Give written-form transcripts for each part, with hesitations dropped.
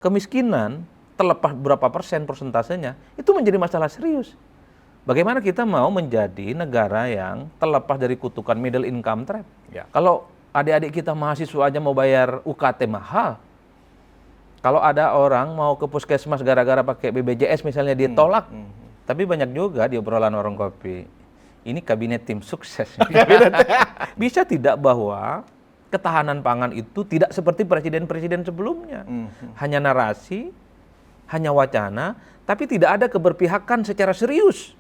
Kemiskinan, terlepas berapa persen persentasenya, itu menjadi masalah serius. Bagaimana kita mau menjadi negara yang terlepas dari kutukan middle income trap? Ya. Kalau adik-adik kita mahasiswa aja mau bayar UKT mahal, kalau ada orang mau ke puskesmas gara-gara pakai BPJS misalnya ditolak, tapi banyak juga di obrolan warung kopi, ini kabinet tim sukses. Bisa tidak bahwa ketahanan pangan itu tidak seperti presiden-presiden sebelumnya. Hanya narasi, hanya wacana, tapi tidak ada keberpihakan secara serius.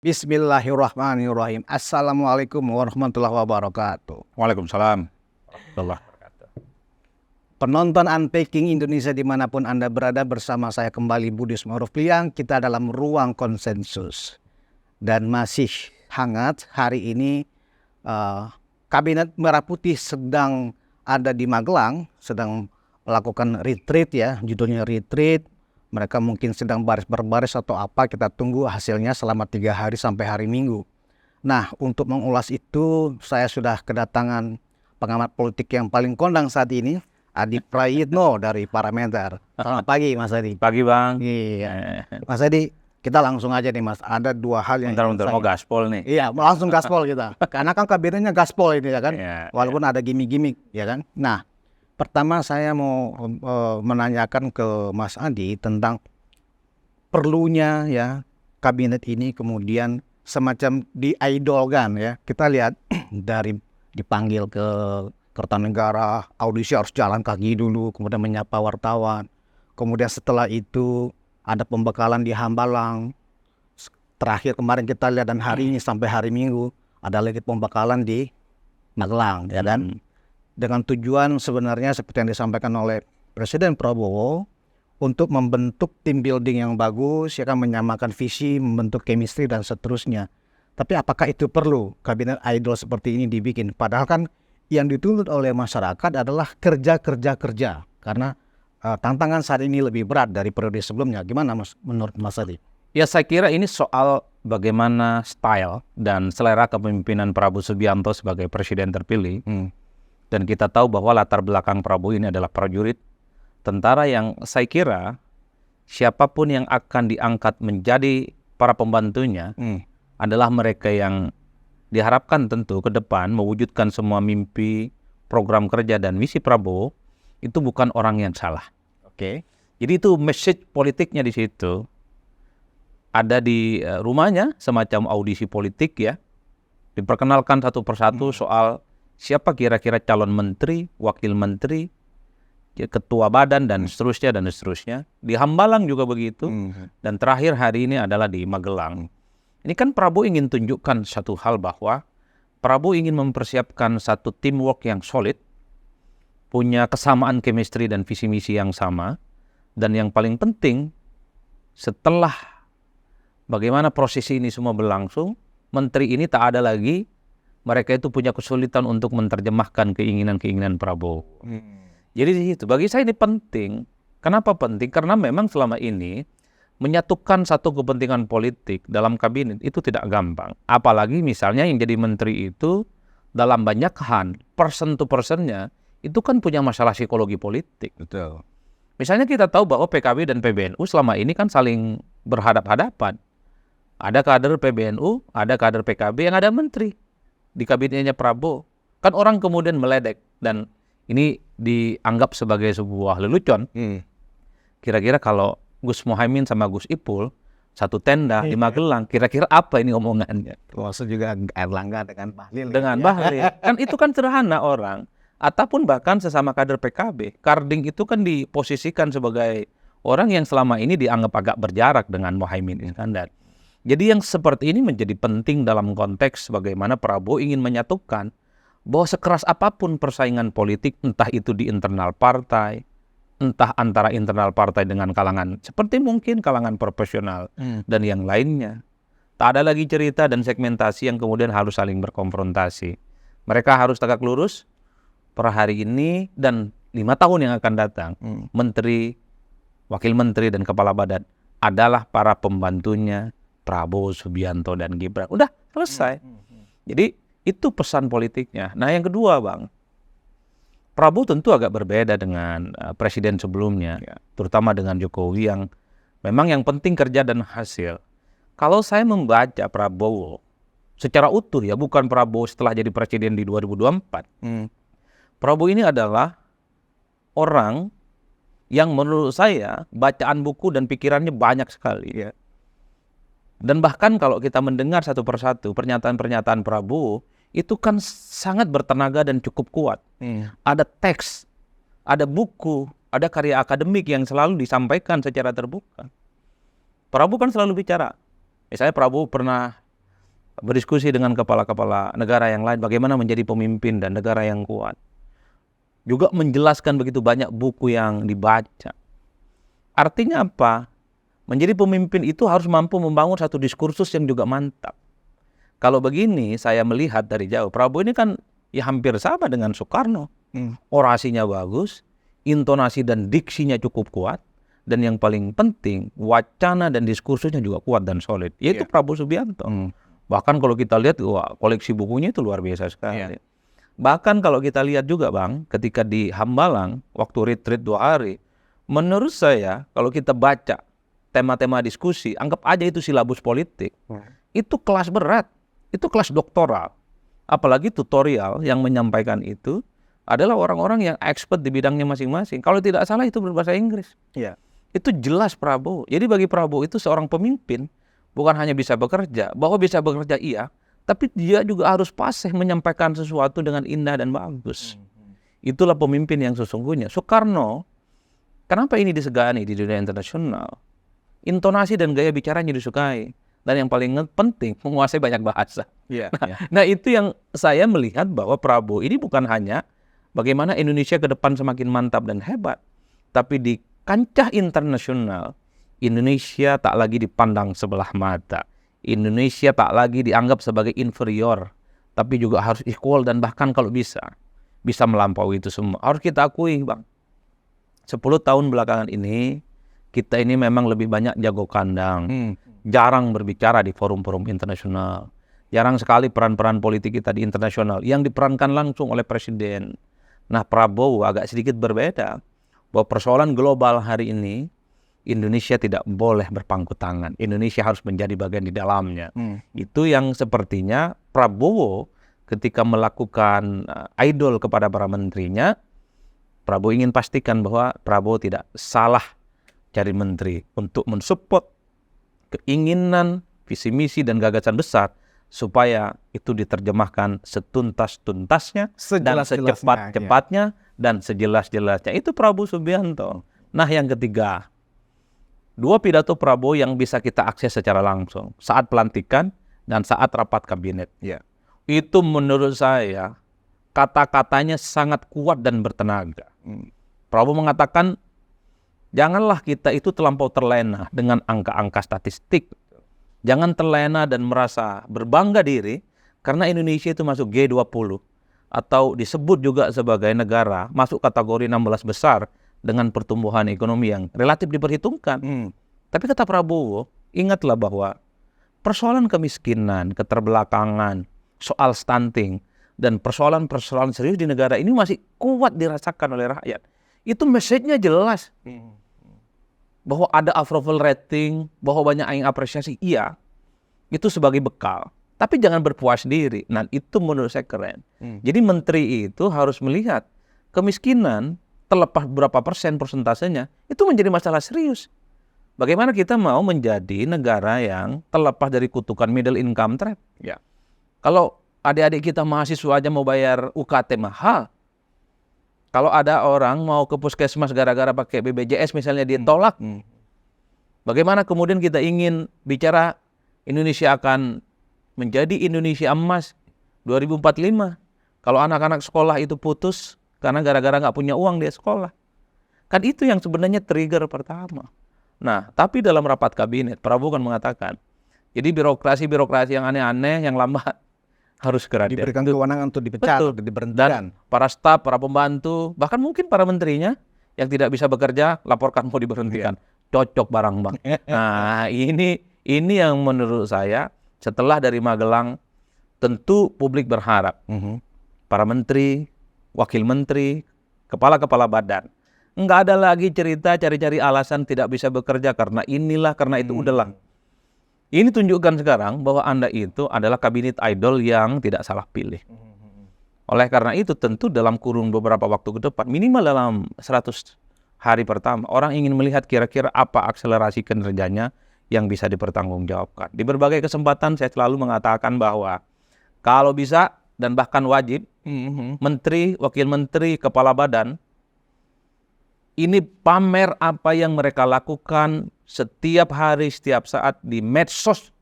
Bismillahirrahmanirrahim. Assalamualaikum warahmatullahi wabarakatuh. Waalaikumsalam warahmatullahi wabarakatuh. Penonton Unpacking Indonesia dimanapun Anda berada, bersama saya kembali Budi Smarufliang. Kita dalam ruang konsensus. Dan masih hangat hari ini Kabinet Merah Putih sedang ada di Magelang, sedang melakukan retreat ya, judulnya retreat. Mereka mungkin sedang baris berbaris atau apa, kita tunggu hasilnya selama 3 hari sampai hari Minggu. Nah, untuk mengulas itu saya sudah kedatangan pengamat politik yang paling kondang saat ini, Adi Prayitno dari Parameter. Selamat pagi Mas Adi. Pagi Bang. Iya. Mas Adi, kita langsung aja nih Mas, ada 2 hal yang Bentar, mau gaspol nih. Iya, langsung gaspol kita. Karena kan kabinetnya gaspol ini ya kan, walaupun ada gimmick-gimmick ya kan. Nah, pertama saya mau menanyakan ke Mas Adi tentang perlunya ya kabinet ini kemudian semacam diidolkan ya. Kita lihat dari dipanggil ke Kertanegara, audisi harus jalan kaki dulu, kemudian menyapa wartawan. Kemudian setelah itu ada pembekalan di Hambalang. Terakhir kemarin kita lihat dan hari ini sampai hari Minggu ada lagi pembekalan di Magelang ya kan. Dengan tujuan sebenarnya seperti yang disampaikan oleh Presiden Prabowo untuk membentuk tim building yang bagus, ya kan, menyamakan visi, membentuk chemistry dan seterusnya. Tapi apakah itu perlu kabinet idol seperti ini dibikin? Padahal kan yang dituntut oleh masyarakat adalah kerja. Karena tantangan saat ini lebih berat dari periode sebelumnya. Gimana Mas, menurut Mas Adi? Ya, saya kira ini soal bagaimana style dan selera kepemimpinan Prabowo Subianto sebagai presiden terpilih. Dan kita tahu bahwa latar belakang Prabowo ini adalah prajurit, tentara yang saya kira siapapun yang akan diangkat menjadi para pembantunya adalah mereka yang diharapkan tentu ke depan mewujudkan semua mimpi, program kerja dan misi Prabowo. Itu bukan orang yang salah. Oke. Jadi itu message politiknya di situ. Ada di rumahnya semacam audisi politik ya. Diperkenalkan satu persatu soal siapa kira-kira calon menteri, wakil menteri, ketua badan dan seterusnya. Di Hambalang juga begitu. Dan terakhir hari ini adalah di Magelang. Ini kan Prabowo ingin tunjukkan satu hal bahwa Prabowo ingin mempersiapkan satu teamwork yang solid, punya kesamaan chemistry dan visi misi yang sama, dan yang paling penting setelah bagaimana prosesi ini semua berlangsung, menteri ini tak ada lagi mereka itu punya kesulitan untuk menerjemahkan keinginan-keinginan Prabowo. Jadi di situ bagi saya ini penting. Kenapa penting? Karena memang selama ini menyatukan satu kepentingan politik dalam kabinet itu tidak gampang. Apalagi misalnya yang jadi menteri itu dalam banyak hal, person to personnya itu kan punya masalah psikologi politik. Betul. Misalnya kita tahu bahwa PKB dan PBNU selama ini kan saling berhadap-hadapan. Ada kader PBNU, ada kader PKB yang ada menteri di kabinetnya Prabowo. Kan orang kemudian meledek dan ini dianggap sebagai sebuah lelucon. Kira-kira kalau Gus Muhaimin sama Gus Ipul satu tenda di Magelang, kira-kira apa ini omongannya? Termasuk juga Erlangga dengan Bahlil. Bahlil. Kan itu kan sederhana orang. Ataupun bahkan sesama kader PKB. Karding itu kan diposisikan sebagai orang yang selama ini dianggap agak berjarak dengan Muhaimin Iskandar. Jadi yang seperti ini menjadi penting dalam konteks bagaimana Prabowo ingin menyatukan bahwa sekeras apapun persaingan politik, entah itu di internal partai, entah antara internal partai dengan kalangan seperti mungkin kalangan profesional dan yang lainnya. Tak ada lagi cerita dan segmentasi yang kemudian harus saling berkonfrontasi. Mereka harus tegak lurus per hari ini dan 5 tahun yang akan datang. Menteri, wakil menteri dan kepala badan adalah para pembantunya Prabowo, Subianto, dan Gibran. Udah selesai. Jadi itu pesan politiknya. Nah yang kedua Bang, Prabowo tentu agak berbeda dengan presiden sebelumnya, terutama dengan Jokowi yang memang yang penting kerja dan hasil. Kalau saya membaca Prabowo secara utuh ya, bukan Prabowo setelah jadi presiden di 2024. Prabowo ini adalah orang yang menurut saya bacaan buku dan pikirannya banyak sekali. Dan bahkan kalau kita mendengar satu persatu pernyataan-pernyataan Prabowo, itu kan sangat bertenaga dan cukup kuat. Ada teks, ada buku, ada karya akademik yang selalu disampaikan secara terbuka. Prabowo kan selalu bicara. Misalnya Prabowo pernah berdiskusi dengan kepala-kepala negara yang lain bagaimana menjadi pemimpin dan negara yang kuat. Juga menjelaskan begitu banyak buku yang dibaca. Artinya apa? Menjadi pemimpin itu harus mampu membangun satu diskursus yang juga mantap. Kalau begini saya melihat dari jauh, Prabowo ini kan ya hampir sama dengan Soekarno. Orasinya bagus, intonasi dan diksinya cukup kuat, dan yang paling penting wacana dan diskursusnya juga kuat dan solid, yaitu Prabowo Subianto. Bahkan kalau kita lihat, wah, koleksi bukunya itu luar biasa sekali. Bahkan kalau kita lihat juga Bang, ketika di Hambalang waktu retreat 2 hari, menurut saya kalau kita baca tema-tema diskusi, anggap aja itu silabus politik, itu kelas berat, itu kelas doktoral. Apalagi tutorial yang menyampaikan itu adalah orang-orang yang expert di bidangnya masing-masing. Kalau tidak salah itu berbahasa Inggris. Itu jelas Prabowo. Jadi bagi Prabowo itu seorang pemimpin bukan hanya bisa bekerja, bahwa bisa bekerja iya, tapi dia juga harus fasih menyampaikan sesuatu dengan indah dan bagus. Itulah pemimpin yang sesungguhnya. Soekarno, kenapa ini disegani di dunia internasional? Intonasi dan gaya bicaranya disukai. Dan yang paling penting, menguasai banyak bahasa. Nah itu yang saya melihat bahwa Prabowo ini bukan hanya bagaimana Indonesia ke depan semakin mantap dan hebat, tapi di kancah internasional, Indonesia tak lagi dipandang sebelah mata. Indonesia tak lagi dianggap sebagai inferior, tapi juga harus equal dan bahkan kalau bisa melampaui itu semua. Harus kita akui Bang, 10 tahun belakangan ini, kita ini memang lebih banyak jago kandang, jarang berbicara di forum-forum internasional. Jarang sekali peran-peran politik kita di internasional yang diperankan langsung oleh presiden. Nah Prabowo agak sedikit berbeda, bahwa persoalan global hari ini, Indonesia tidak boleh berpangku tangan. Indonesia harus menjadi bagian di dalamnya. Itu yang sepertinya Prabowo ketika melakukan idol kepada para menterinya, Prabowo ingin pastikan bahwa Prabowo tidak salah cari menteri untuk mensupport keinginan, visi misi dan gagasan besar supaya itu diterjemahkan setuntas-tuntasnya dan secepat-cepatnya dan sejelas-jelasnya. Itu Prabowo Subianto. Nah yang ketiga, 2 pidato Prabowo yang bisa kita akses secara langsung saat pelantikan dan saat rapat kabinet. Itu menurut saya kata-katanya sangat kuat dan bertenaga. Prabowo mengatakan, janganlah kita itu terlampau terlena dengan angka-angka statistik. Jangan terlena dan merasa berbangga diri karena Indonesia itu masuk G20 atau disebut juga sebagai negara masuk kategori 16 besar dengan pertumbuhan ekonomi yang relatif diperhitungkan. Tapi kata Prabowo, ingatlah bahwa persoalan kemiskinan, keterbelakangan, soal stunting, dan persoalan-persoalan serius di negara ini masih kuat dirasakan oleh rakyat. Itu message-nya jelas. Bahwa ada approval rating, bahwa banyak yang apresiasi, iya, itu sebagai bekal. Tapi jangan berpuas diri. Nah, itu menurut saya keren. Jadi menteri itu harus melihat kemiskinan, terlepas berapa persen persentasenya, itu menjadi masalah serius. Bagaimana kita mau menjadi negara yang terlepas dari kutukan middle income trap? Kalau adik-adik kita mahasiswa aja mau bayar UKT mahal, kalau ada orang mau ke puskesmas gara-gara pakai BPJS misalnya ditolak. Bagaimana kemudian kita ingin bicara Indonesia akan menjadi Indonesia emas 2045. Kalau anak-anak sekolah itu putus karena gara-gara nggak punya uang di sekolah. Kan itu yang sebenarnya trigger pertama. Nah, tapi dalam rapat kabinet, Prabowo kan mengatakan, jadi birokrasi-birokrasi yang aneh-aneh, yang lambat, harus segera diberikan kewenangan untuk dipecat, untuk diberhentikan. Dan para staf, para pembantu, bahkan mungkin para menterinya yang tidak bisa bekerja, laporkan mau diberhentikan. Cocok barang Bang. Nah, Ini yang menurut saya setelah dari Magelang tentu publik berharap para menteri, wakil menteri, kepala-kepala badan nggak ada lagi cerita cari-cari alasan tidak bisa bekerja karena inilah, karena itu, udahlah. Ini tunjukkan sekarang bahwa Anda itu adalah kabinet idol yang tidak salah pilih. Oleh karena itu tentu dalam kurun beberapa waktu ke depan, minimal dalam 100 hari pertama, orang ingin melihat kira-kira apa akselerasi kinerjanya yang bisa dipertanggungjawabkan. Di berbagai kesempatan saya selalu mengatakan bahwa kalau bisa dan bahkan wajib, menteri, wakil menteri, kepala badan, ini pamer apa yang mereka lakukan setiap hari, setiap saat di medsos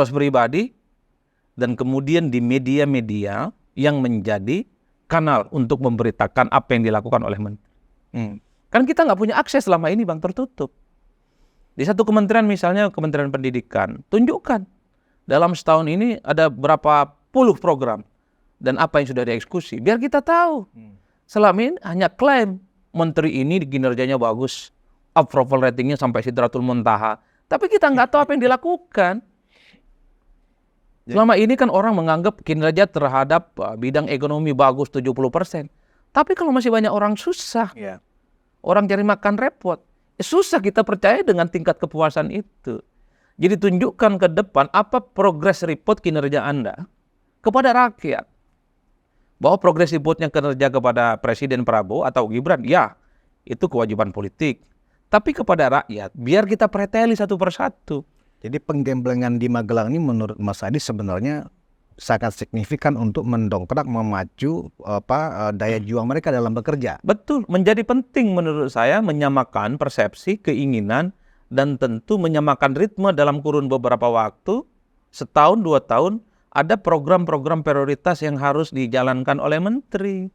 pribadi, dan kemudian di media-media yang menjadi kanal untuk memberitakan apa yang dilakukan oleh menteri. Kan kita nggak punya akses selama ini, Bang, tertutup. Di satu kementerian misalnya Kementerian Pendidikan, tunjukkan dalam setahun ini ada berapa puluh program dan apa yang sudah dieksekusi, biar kita tahu. Selama ini hanya klaim menteri ini kinerjanya bagus, approval ratingnya sampai sidratul muntaha, tapi kita nggak tahu apa yang dilakukan. Selama ini kan orang menganggap kinerja terhadap bidang ekonomi bagus 70%. Tapi kalau masih banyak orang susah, orang cari makan repot, susah kita percaya dengan tingkat kepuasan itu. Jadi tunjukkan ke depan apa progress report kinerja Anda kepada rakyat. Bahwa progress reportnya kinerja kepada Presiden Prabowo atau Gibran, ya itu kewajiban politik. Tapi kepada rakyat, biar kita preteli satu persatu. Jadi penggemblengan di Magelang ini menurut Mas Adi sebenarnya sangat signifikan untuk mendongkrak, memacu daya juang mereka dalam bekerja. Betul, menjadi penting menurut saya menyamakan persepsi, keinginan, dan tentu menyamakan ritme dalam kurun beberapa waktu, setahun, 2 tahun, ada program-program prioritas yang harus dijalankan oleh menteri.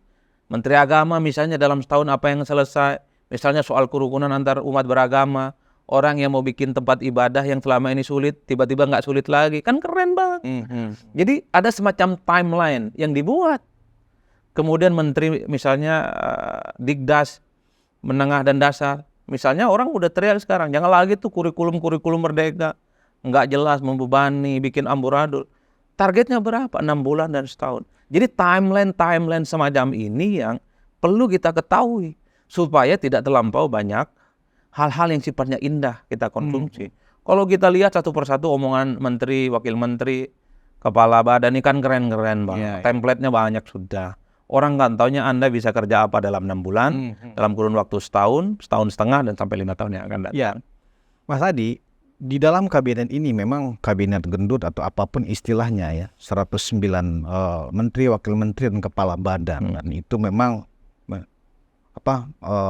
Menteri Agama misalnya dalam setahun apa yang selesai, misalnya soal kerukunan antar umat beragama, orang yang mau bikin tempat ibadah yang selama ini sulit, tiba-tiba nggak sulit lagi, kan keren banget. Jadi ada semacam timeline yang dibuat. Kemudian menteri misalnya Digdas, menengah dan dasar, misalnya orang udah teriak sekarang, jangan lagi tuh kurikulum merdeka, nggak jelas, membebani, bikin amburadul. Targetnya berapa? 6 bulan dan setahun. Jadi timeline semacam ini yang perlu kita ketahui supaya tidak terlampau banyak hal-hal yang sifatnya indah kita konsumsi. Kalau kita lihat satu persatu omongan menteri, wakil menteri, kepala badan ini kan keren-keren Bang. Template-nya banyak sudah. Orang nggak taunya Anda bisa kerja apa dalam 6 bulan, dalam kurun waktu setahun setengah, dan sampai 5 tahun yang akan datang. Ya, Mas Adi, di dalam kabinet ini memang kabinet gendut atau apapun istilahnya ya, 109 menteri, wakil menteri, dan kepala badan. Dan itu memang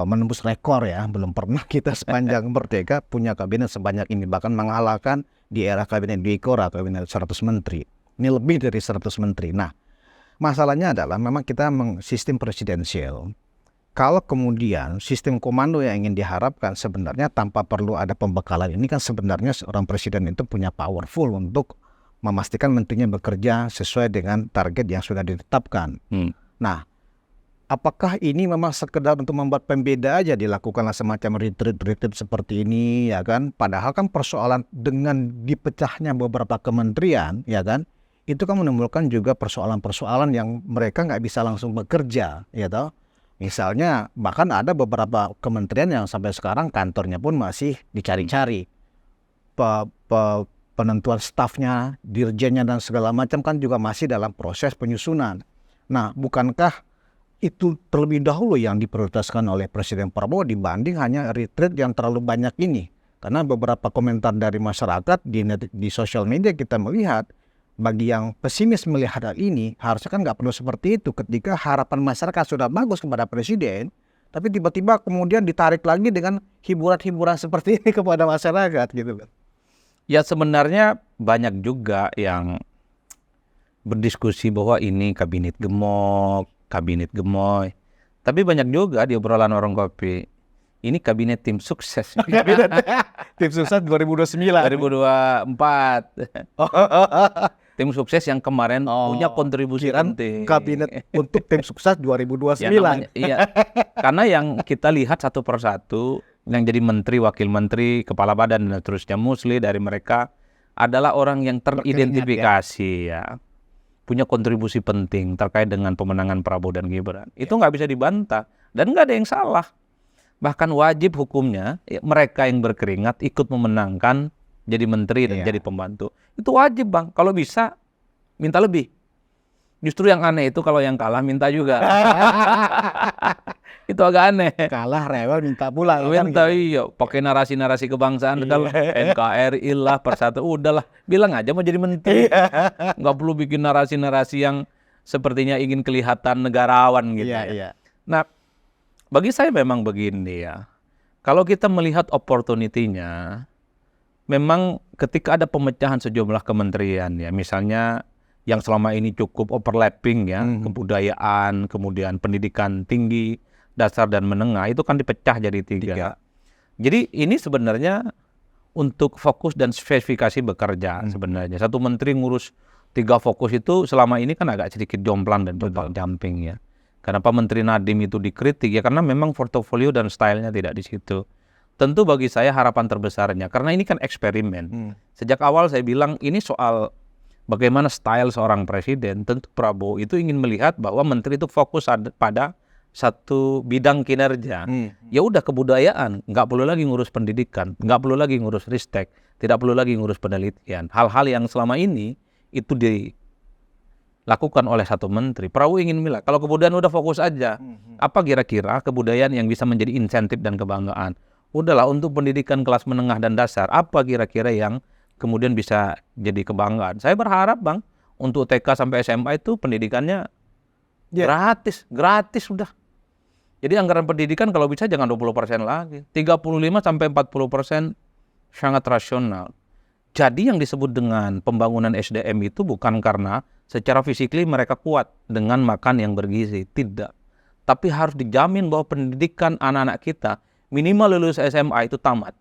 menembus rekor ya. Belum pernah kita sepanjang merdeka punya kabinet sebanyak ini. Bahkan mengalahkan di era kabinet Dwi Korah, kabinet 100 menteri. Ini lebih dari 100 menteri. Nah, masalahnya adalah memang kita sistem presidensial. Kalau kemudian sistem komando yang ingin diharapkan sebenarnya tanpa perlu ada pembekalan ini kan sebenarnya seorang presiden itu punya powerful untuk memastikan menterinya bekerja sesuai dengan target yang sudah ditetapkan. Nah, apakah ini memang sekedar untuk membuat pembeda aja dilakukanlah semacam retreat seperti ini ya kan? Padahal kan persoalan dengan dipecahnya beberapa kementerian ya kan? Itu kan menimbulkan juga persoalan-persoalan yang mereka nggak bisa langsung bekerja ya toh. Misalnya bahkan ada beberapa kementerian yang sampai sekarang kantornya pun masih dicari-cari. Penentuan stafnya, dirjennya dan segala macam kan juga masih dalam proses penyusunan. Nah, bukankah itu terlebih dahulu yang diprioritaskan oleh Presiden Prabowo dibanding hanya retreat yang terlalu banyak ini? Karena beberapa komentar dari masyarakat di sosial media kita melihat, bagi yang pesimis melihat hal ini, harusnya kan nggak perlu seperti itu ketika harapan masyarakat sudah bagus kepada presiden, tapi tiba-tiba kemudian ditarik lagi dengan hiburan-hiburan seperti ini kepada masyarakat gitu kan. Ya sebenarnya banyak juga yang berdiskusi bahwa ini kabinet gemuk, kabinet gemoy. Tapi banyak juga di obrolan warung kopi, ini kabinet tim sukses. Tim sukses 2029. 2024. Tim sukses yang kemarin punya kontribusi penting. Kabinet untuk tim sukses 2029. Iya, karena yang kita lihat satu persatu yang jadi menteri, wakil menteri, kepala badan dan seterusnya, mostly dari mereka adalah orang yang teridentifikasi ya, punya kontribusi penting terkait dengan pemenangan Prabowo dan Gibran. Itu nggak bisa dibantah dan nggak ada yang salah. Bahkan wajib hukumnya mereka yang berkeringat ikut memenangkan jadi menteri dan jadi pembantu. Itu wajib, Bang. Kalau bisa minta lebih. Justru yang aneh itu kalau yang kalah minta juga. Itu agak aneh. Kalah rewel minta pula. Minta iya, pakai narasi-narasi kebangsaan udah NKRI lah, Persatu, udahlah, bilang aja mau jadi menteri. Nggak perlu bikin narasi-narasi yang sepertinya ingin kelihatan negarawan gitu. Nah, bagi saya memang begini ya. Kalau kita melihat opportunity-nya, memang ketika ada pemecahan sejumlah kementerian ya, misalnya yang selama ini cukup overlapping ya, kebudayaan, kemudian pendidikan tinggi, dasar dan menengah, itu kan dipecah jadi 3. Jadi ini sebenarnya untuk fokus dan spesifikasi bekerja sebenarnya. Satu menteri ngurus 3 fokus itu selama ini kan agak sedikit jomplang dan jumping ya. Kenapa Menteri Nadiem itu dikritik ya, karena memang portofolio dan stylenya tidak di situ. Tentu bagi saya harapan terbesarnya, karena ini kan eksperimen. Sejak awal saya bilang ini soal bagaimana style seorang presiden. Tentu Prabowo itu ingin melihat bahwa menteri itu fokus pada satu bidang kinerja. Ya udah, kebudayaan, nggak perlu lagi ngurus pendidikan, nggak perlu lagi ngurus ristek, tidak perlu lagi ngurus penelitian. Hal-hal yang selama ini itu dilakukan oleh satu menteri. Prabowo ingin bilang, kalau kebudayaan udah fokus aja, apa kira-kira kebudayaan yang bisa menjadi insentif dan kebanggaan? Udahlah, untuk pendidikan kelas menengah dan dasar, apa kira-kira yang kemudian bisa jadi kebanggaan? Saya berharap, Bang, untuk TK sampai SMA itu pendidikannya gratis sudah. Jadi anggaran pendidikan kalau bisa jangan 20% lagi, 35 sampai 40% sangat rasional. Jadi yang disebut dengan pembangunan SDM itu bukan karena secara fisikly mereka kuat dengan makan yang bergizi, tidak. Tapi harus dijamin bahwa pendidikan anak-anak kita minimal lulus SMA itu tamat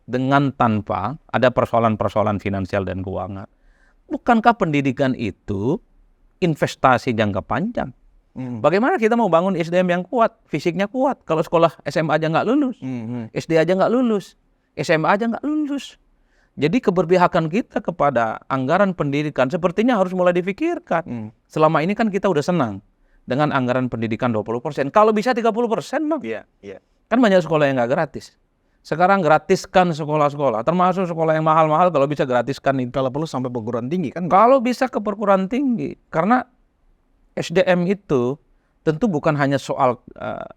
dengan tanpa ada persoalan-persoalan finansial dan keuangan. Bukankah pendidikan itu investasi jangka panjang? Bagaimana kita mau bangun SDM yang kuat, fisiknya kuat, kalau sekolah SMA aja nggak lulus, SD aja nggak lulus, SMA aja nggak lulus. Jadi keberpihakan kita kepada anggaran pendidikan sepertinya harus mulai difikirkan. Selama ini kan kita udah senang dengan anggaran pendidikan 20%. Kalau bisa 30%, Bang. Kan banyak sekolah yang nggak gratis. Sekarang gratiskan sekolah-sekolah, termasuk sekolah yang mahal-mahal, kalau bisa gratiskan itu. Kalau perlu sampai perguruan tinggi kan? Kalau bisa ke perguruan tinggi, karena SDM itu tentu bukan hanya soal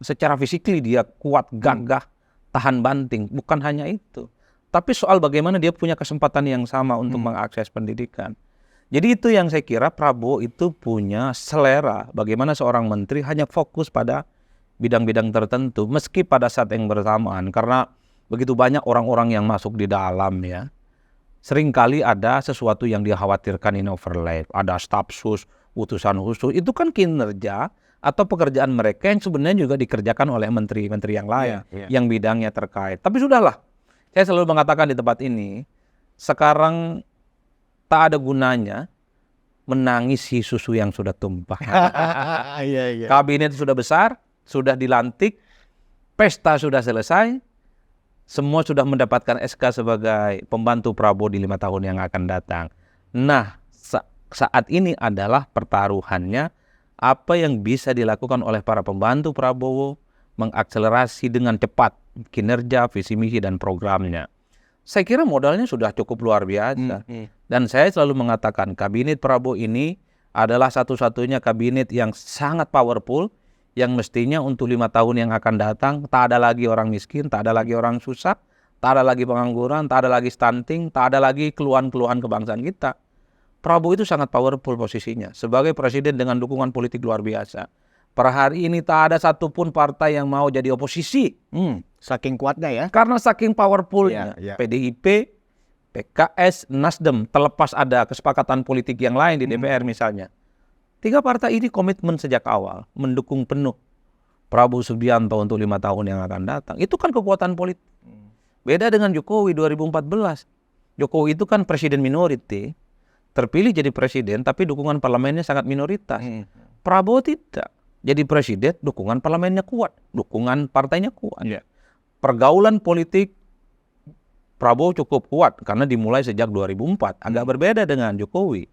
secara fisikly dia kuat, gagah, tahan banting, bukan hanya itu. Tapi soal bagaimana dia punya kesempatan yang sama untuk mengakses pendidikan. Jadi itu yang saya kira Prabowo itu punya selera bagaimana seorang menteri hanya fokus pada bidang-bidang tertentu, meski pada saat yang bersamaan, karena begitu banyak orang-orang yang masuk di dalam ya. Seringkali ada sesuatu yang dikhawatirkan ini overlap, ada staf sus, utusan khusus, itu kan kinerja atau pekerjaan mereka yang sebenarnya juga dikerjakan oleh menteri-menteri yang lain yang bidangnya terkait. Tapi sudahlah, saya selalu mengatakan di tempat ini, sekarang tak ada gunanya menangisi susu yang sudah tumpah. Kabinet sudah besar, sudah dilantik, pesta sudah selesai, semua sudah mendapatkan SK sebagai pembantu Prabowo di 5 tahun yang akan datang. Nah, saat ini adalah pertaruhannya apa yang bisa dilakukan oleh para pembantu Prabowo mengakselerasi dengan cepat kinerja, visi misi dan programnya. Saya kira modalnya sudah cukup luar biasa. Dan saya selalu mengatakan kabinet Prabowo ini adalah satu-satunya kabinet yang sangat powerful, yang mestinya untuk 5 tahun yang akan datang tak ada lagi orang miskin, tak ada lagi orang susah, tak ada lagi pengangguran, tak ada lagi stunting, tak ada lagi keluhan-keluhan kebangsaan kita. Prabowo itu sangat powerful posisinya sebagai presiden dengan dukungan politik luar biasa. Per hari ini tak ada satupun partai yang mau jadi oposisi. Saking kuatnya ya. Karena saking powerfulnya. PDIP, PKS, Nasdem, terlepas ada kesepakatan politik yang lain di DPR misalnya. 3 partai ini komitmen sejak awal mendukung penuh Prabowo Subianto untuk 5 tahun yang akan datang. Itu kan kekuatan politik. Beda dengan Jokowi 2014. Jokowi itu kan presiden minority, terpilih jadi presiden tapi dukungan parlemennya sangat minoritas. Prabowo tidak. Jadi presiden dukungan parlemennya kuat, dukungan partainya kuat. pergaulan politik Prabowo cukup kuat karena dimulai sejak 2004. Agak berbeda dengan Jokowi.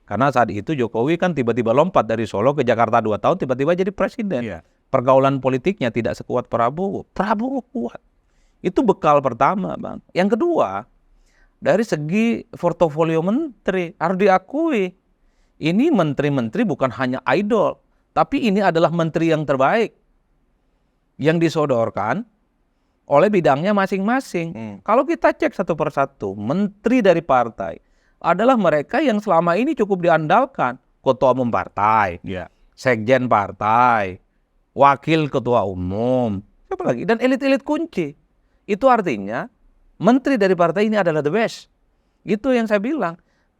Karena saat itu Jokowi kan tiba-tiba lompat dari Solo ke Jakarta 2 tahun, tiba-tiba jadi presiden. Iya. Pergaulan politiknya tidak sekuat Prabowo. Prabowo kuat. Itu bekal pertama, Bang. Yang kedua, dari segi portofolio menteri, harus diakui. Ini menteri-menteri bukan hanya idol, tapi ini adalah menteri yang terbaik yang disodorkan oleh bidangnya masing-masing. Kalau kita cek satu persatu, menteri dari partai adalah mereka yang selama ini cukup diandalkan. Ketua umum partai, sekjen partai, wakil ketua umum, siapa lagi? Dan elit-elit kunci. Itu artinya menteri dari partai ini adalah the best. Itu yang saya bilang.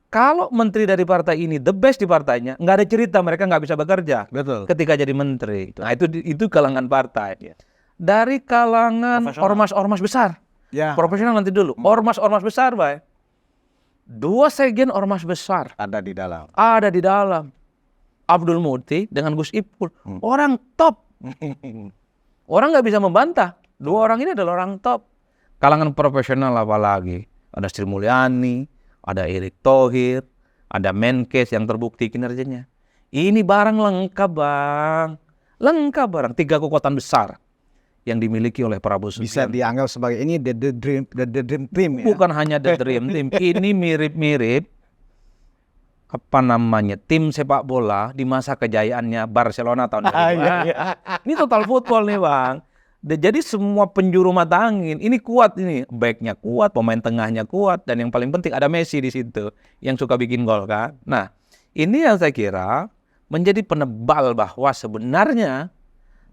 Kalau menteri dari partai ini the best di partainya, nggak ada cerita mereka nggak bisa bekerja. Betul. Ketika jadi menteri. Nah itu kalangan partai. Dari kalangan ormas-ormas besar. Ya. Profesional nanti dulu. Ormas-ormas besar, Bay. 2 sekjen ormas besar. Ada di dalam. Ada di dalam. Abdul Muti dengan Gus Ipul. Orang top. Orang nggak bisa membantah. 2 orang ini adalah orang top. Kalangan profesional apalagi. Ada Sri Mulyani, ada Erick Thohir, ada Menkes yang terbukti kinerjanya. Ini barang lengkap, Bang. Lengkap barang. 3 kekuatan besar yang dimiliki oleh Prabowo Subianto. Bisa dianggap sebagai ini the dream team ya. Bukan hanya the dream team. Ini mirip-mirip tim sepak bola di masa kejayaannya Barcelona tahun 2000. Ini total football nih, Bang. Jadi semua penjuru mata angin ini kuat ini, backnya kuat, pemain tengahnya kuat, dan yang paling penting ada Messi di situ yang suka bikin gol kan. Nah, ini yang saya kira menjadi penebal bahwa sebenarnya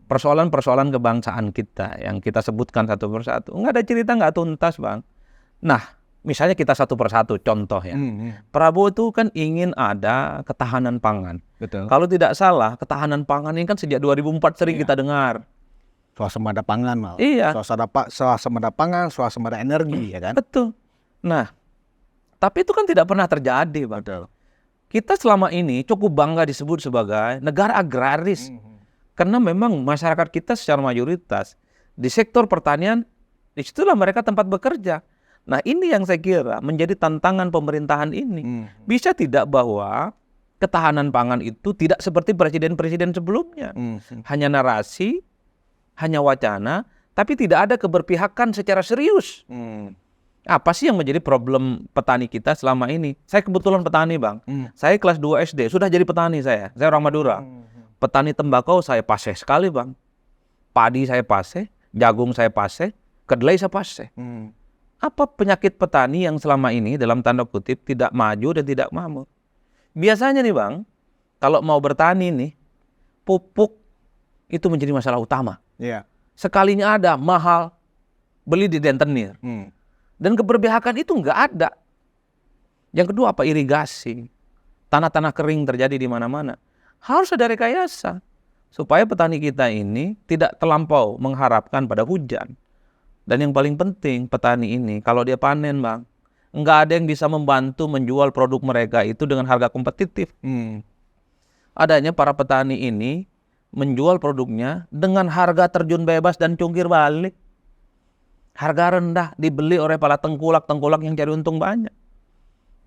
persoalan-persoalan kebangsaan kita yang kita sebutkan satu persatu nggak ada cerita, nggak tuntas, Bang. Nah, misalnya kita satu persatu contoh ya. Prabowo itu kan ingin ada ketahanan pangan. Betul. Kalau tidak salah, ketahanan pangan ini kan sejak 2004 sering kita dengar. Swasembada pangan malah. Iya. Swasembada pangan, swasembada energi ya kan. Betul. Nah, tapi itu kan tidak pernah terjadi, Bang. Kita selama ini cukup bangga disebut sebagai negara agraris. Karena memang masyarakat kita secara mayoritas di sektor pertanian, disitulah mereka tempat bekerja. Nah, ini yang saya kira menjadi tantangan pemerintahan ini. Bisa tidak bahwa ketahanan pangan itu tidak seperti presiden-presiden sebelumnya. Hanya narasi, hanya wacana, tapi tidak ada keberpihakan secara serius. Apa sih yang menjadi problem petani kita selama ini? Saya kebetulan petani, Bang. Saya kelas 2 SD, sudah jadi petani saya. Saya orang Madura. Petani tembakau saya paseh sekali, Bang. Padi saya paseh, jagung saya paseh, kedelai saya paseh. Apa penyakit petani yang selama ini dalam tanda kutip tidak maju dan tidak makmur? Biasanya nih, Bang, kalau mau bertani nih, pupuk itu menjadi masalah utama. Sekalinya ada, mahal, beli di rentenir. Dan keberpihakan itu nggak ada. Yang kedua apa? Irigasi. Tanah-tanah kering terjadi di mana-mana. Harus ada rekayasa supaya petani kita ini tidak terlampau mengharapkan pada hujan. Dan yang paling penting petani ini kalau dia panen, Bang, nggak ada yang bisa membantu menjual produk mereka itu dengan harga kompetitif. Adanya para petani ini menjual produknya dengan harga terjun bebas dan cungkir balik. Harga rendah dibeli oleh para tengkulak-tengkulak yang cari untung banyak.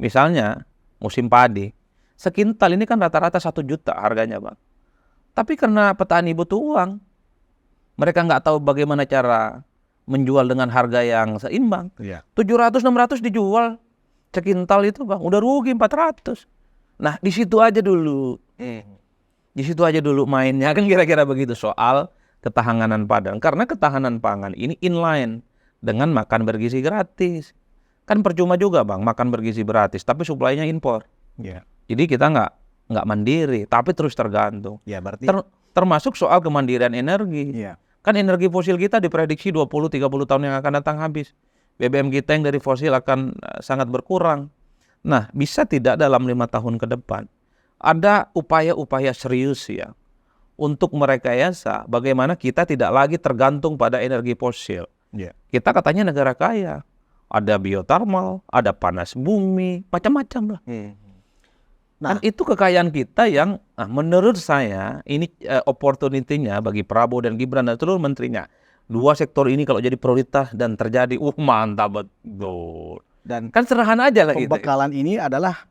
Misalnya musim padi, sekintal ini kan rata-rata 1 juta harganya, Bang. Tapi karena petani butuh uang, mereka nggak tahu bagaimana cara menjual dengan harga yang seimbang. 700-600 dijual sekintal itu, Bang. Udah rugi 400. Nah, di situ aja dulu. Di situ aja dulu mainnya, kan kira-kira begitu soal ketahanan pangan. Karena ketahanan pangan ini inline dengan makan bergizi gratis. Kan percuma juga, Bang, makan bergizi gratis, tapi suplainya impor. Jadi kita nggak mandiri, tapi terus tergantung. Berarti termasuk soal kemandirian energi. Kan energi fosil kita diprediksi 20-30 tahun yang akan datang habis. BBM kita yang dari fosil akan sangat berkurang. Nah, bisa tidak dalam 5 tahun ke depan ada upaya-upaya serius ya untuk merekayasa bagaimana kita tidak lagi tergantung pada energi fosil. Kita katanya negara kaya, ada biotermal, ada panas bumi, macam-macam lah. Nah, itu kekayaan kita yang menurut saya ini opportunity-nya bagi Prabowo dan Gibran dan seluruh menterinya Dua sektor ini kalau jadi prioritas dan terjadi, mantap betul. Dan Kan sederhana aja lah gitu. pembekalan ini adalah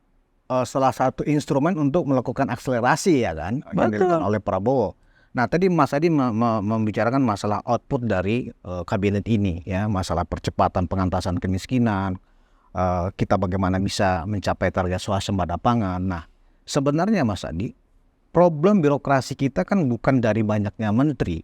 salah satu instrumen untuk melakukan akselerasi ya kan, yang dilakukan oleh Prabowo. Nah tadi Mas Adi membicarakan masalah output dari kabinet ini ya, masalah percepatan pengentasan kemiskinan, kita bagaimana bisa mencapai target swasembada pangan. Nah sebenarnya Mas Adi, problem birokrasi kita kan bukan dari banyaknya menteri,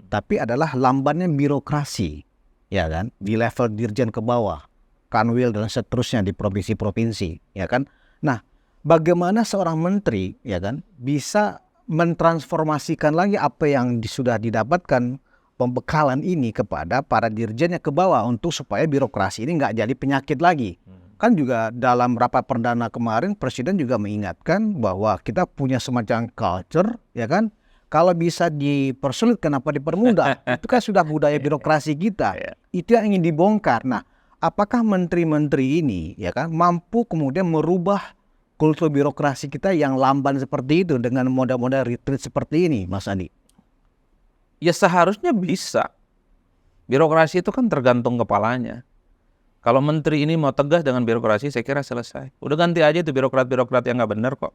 tapi adalah lambannya birokrasi, ya kan, di level dirjen ke bawah, kanwil dan seterusnya di provinsi-provinsi, ya kan. Nah, bagaimana seorang menteri, ya kan, bisa mentransformasikan lagi apa yang sudah didapatkan pembekalan ini kepada para dirjennya ke bawah untuk supaya birokrasi ini nggak jadi penyakit lagi. Kan juga dalam rapat perdana kemarin Presiden juga mengingatkan bahwa kita punya semacam culture, ya kan. Kalau bisa dipersulit, kenapa dipermudah? Itu kan sudah budaya birokrasi kita. Itu yang ingin dibongkar. Nah, apakah menteri-menteri ini ya kan mampu kemudian merubah kultur birokrasi kita yang lamban seperti itu dengan model-model retreat seperti ini, Mas Andi? Ya seharusnya bisa. Birokrasi itu kan tergantung kepalanya. Kalau menteri ini mau tegas dengan birokrasi, saya kira selesai. Udah ganti aja itu birokrat-birokrat yang nggak benar kok.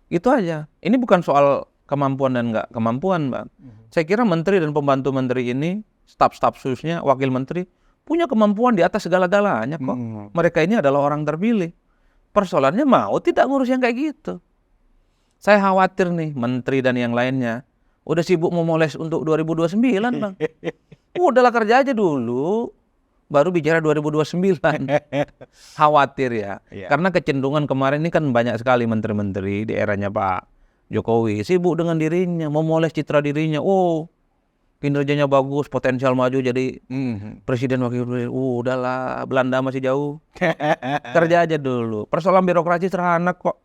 Itu aja. Ini bukan soal kemampuan dan nggak kemampuan, Bang. Saya kira menteri dan pembantu menteri ini, staf-staf susnya, wakil menteri, punya kemampuan di atas segala-galanya kok. Mereka ini adalah orang terpilih. Persoalannya mau tidak ngurus yang kayak gitu. Saya khawatir nih menteri dan yang lainnya udah sibuk memoles untuk 2029, Bang. Udahlah kerja aja dulu, baru bicara 2029. Khawatir ya. Karena kecenderungan kemarin ini kan banyak sekali menteri-menteri di eranya Pak Jokowi sibuk dengan dirinya, memoles citra dirinya. Kinerjanya bagus, potensial maju jadi presiden wakil presiden. Udahlah, Belanda masih jauh. Kerja aja dulu. Persoalan birokrasi sederhana kok.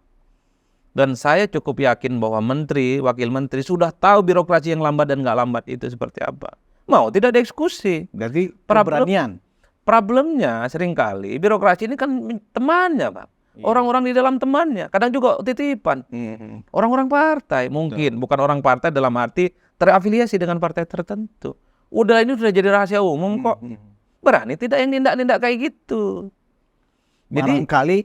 Dan saya cukup yakin bahwa menteri, wakil menteri sudah tahu birokrasi yang lambat dan nggak lambat itu seperti apa. Mau tidak dieksekusi. Berarti keberanian. Problemnya seringkali birokrasi ini kan temannya, Pak. Orang-orang di dalam temannya, kadang juga titipan. Orang-orang partai, mungkin bukan orang partai dalam arti terafiliasi dengan partai tertentu. Ini sudah jadi rahasia umum kok. Berani tidak yang nindak-nindak kayak gitu. Jadi barangkali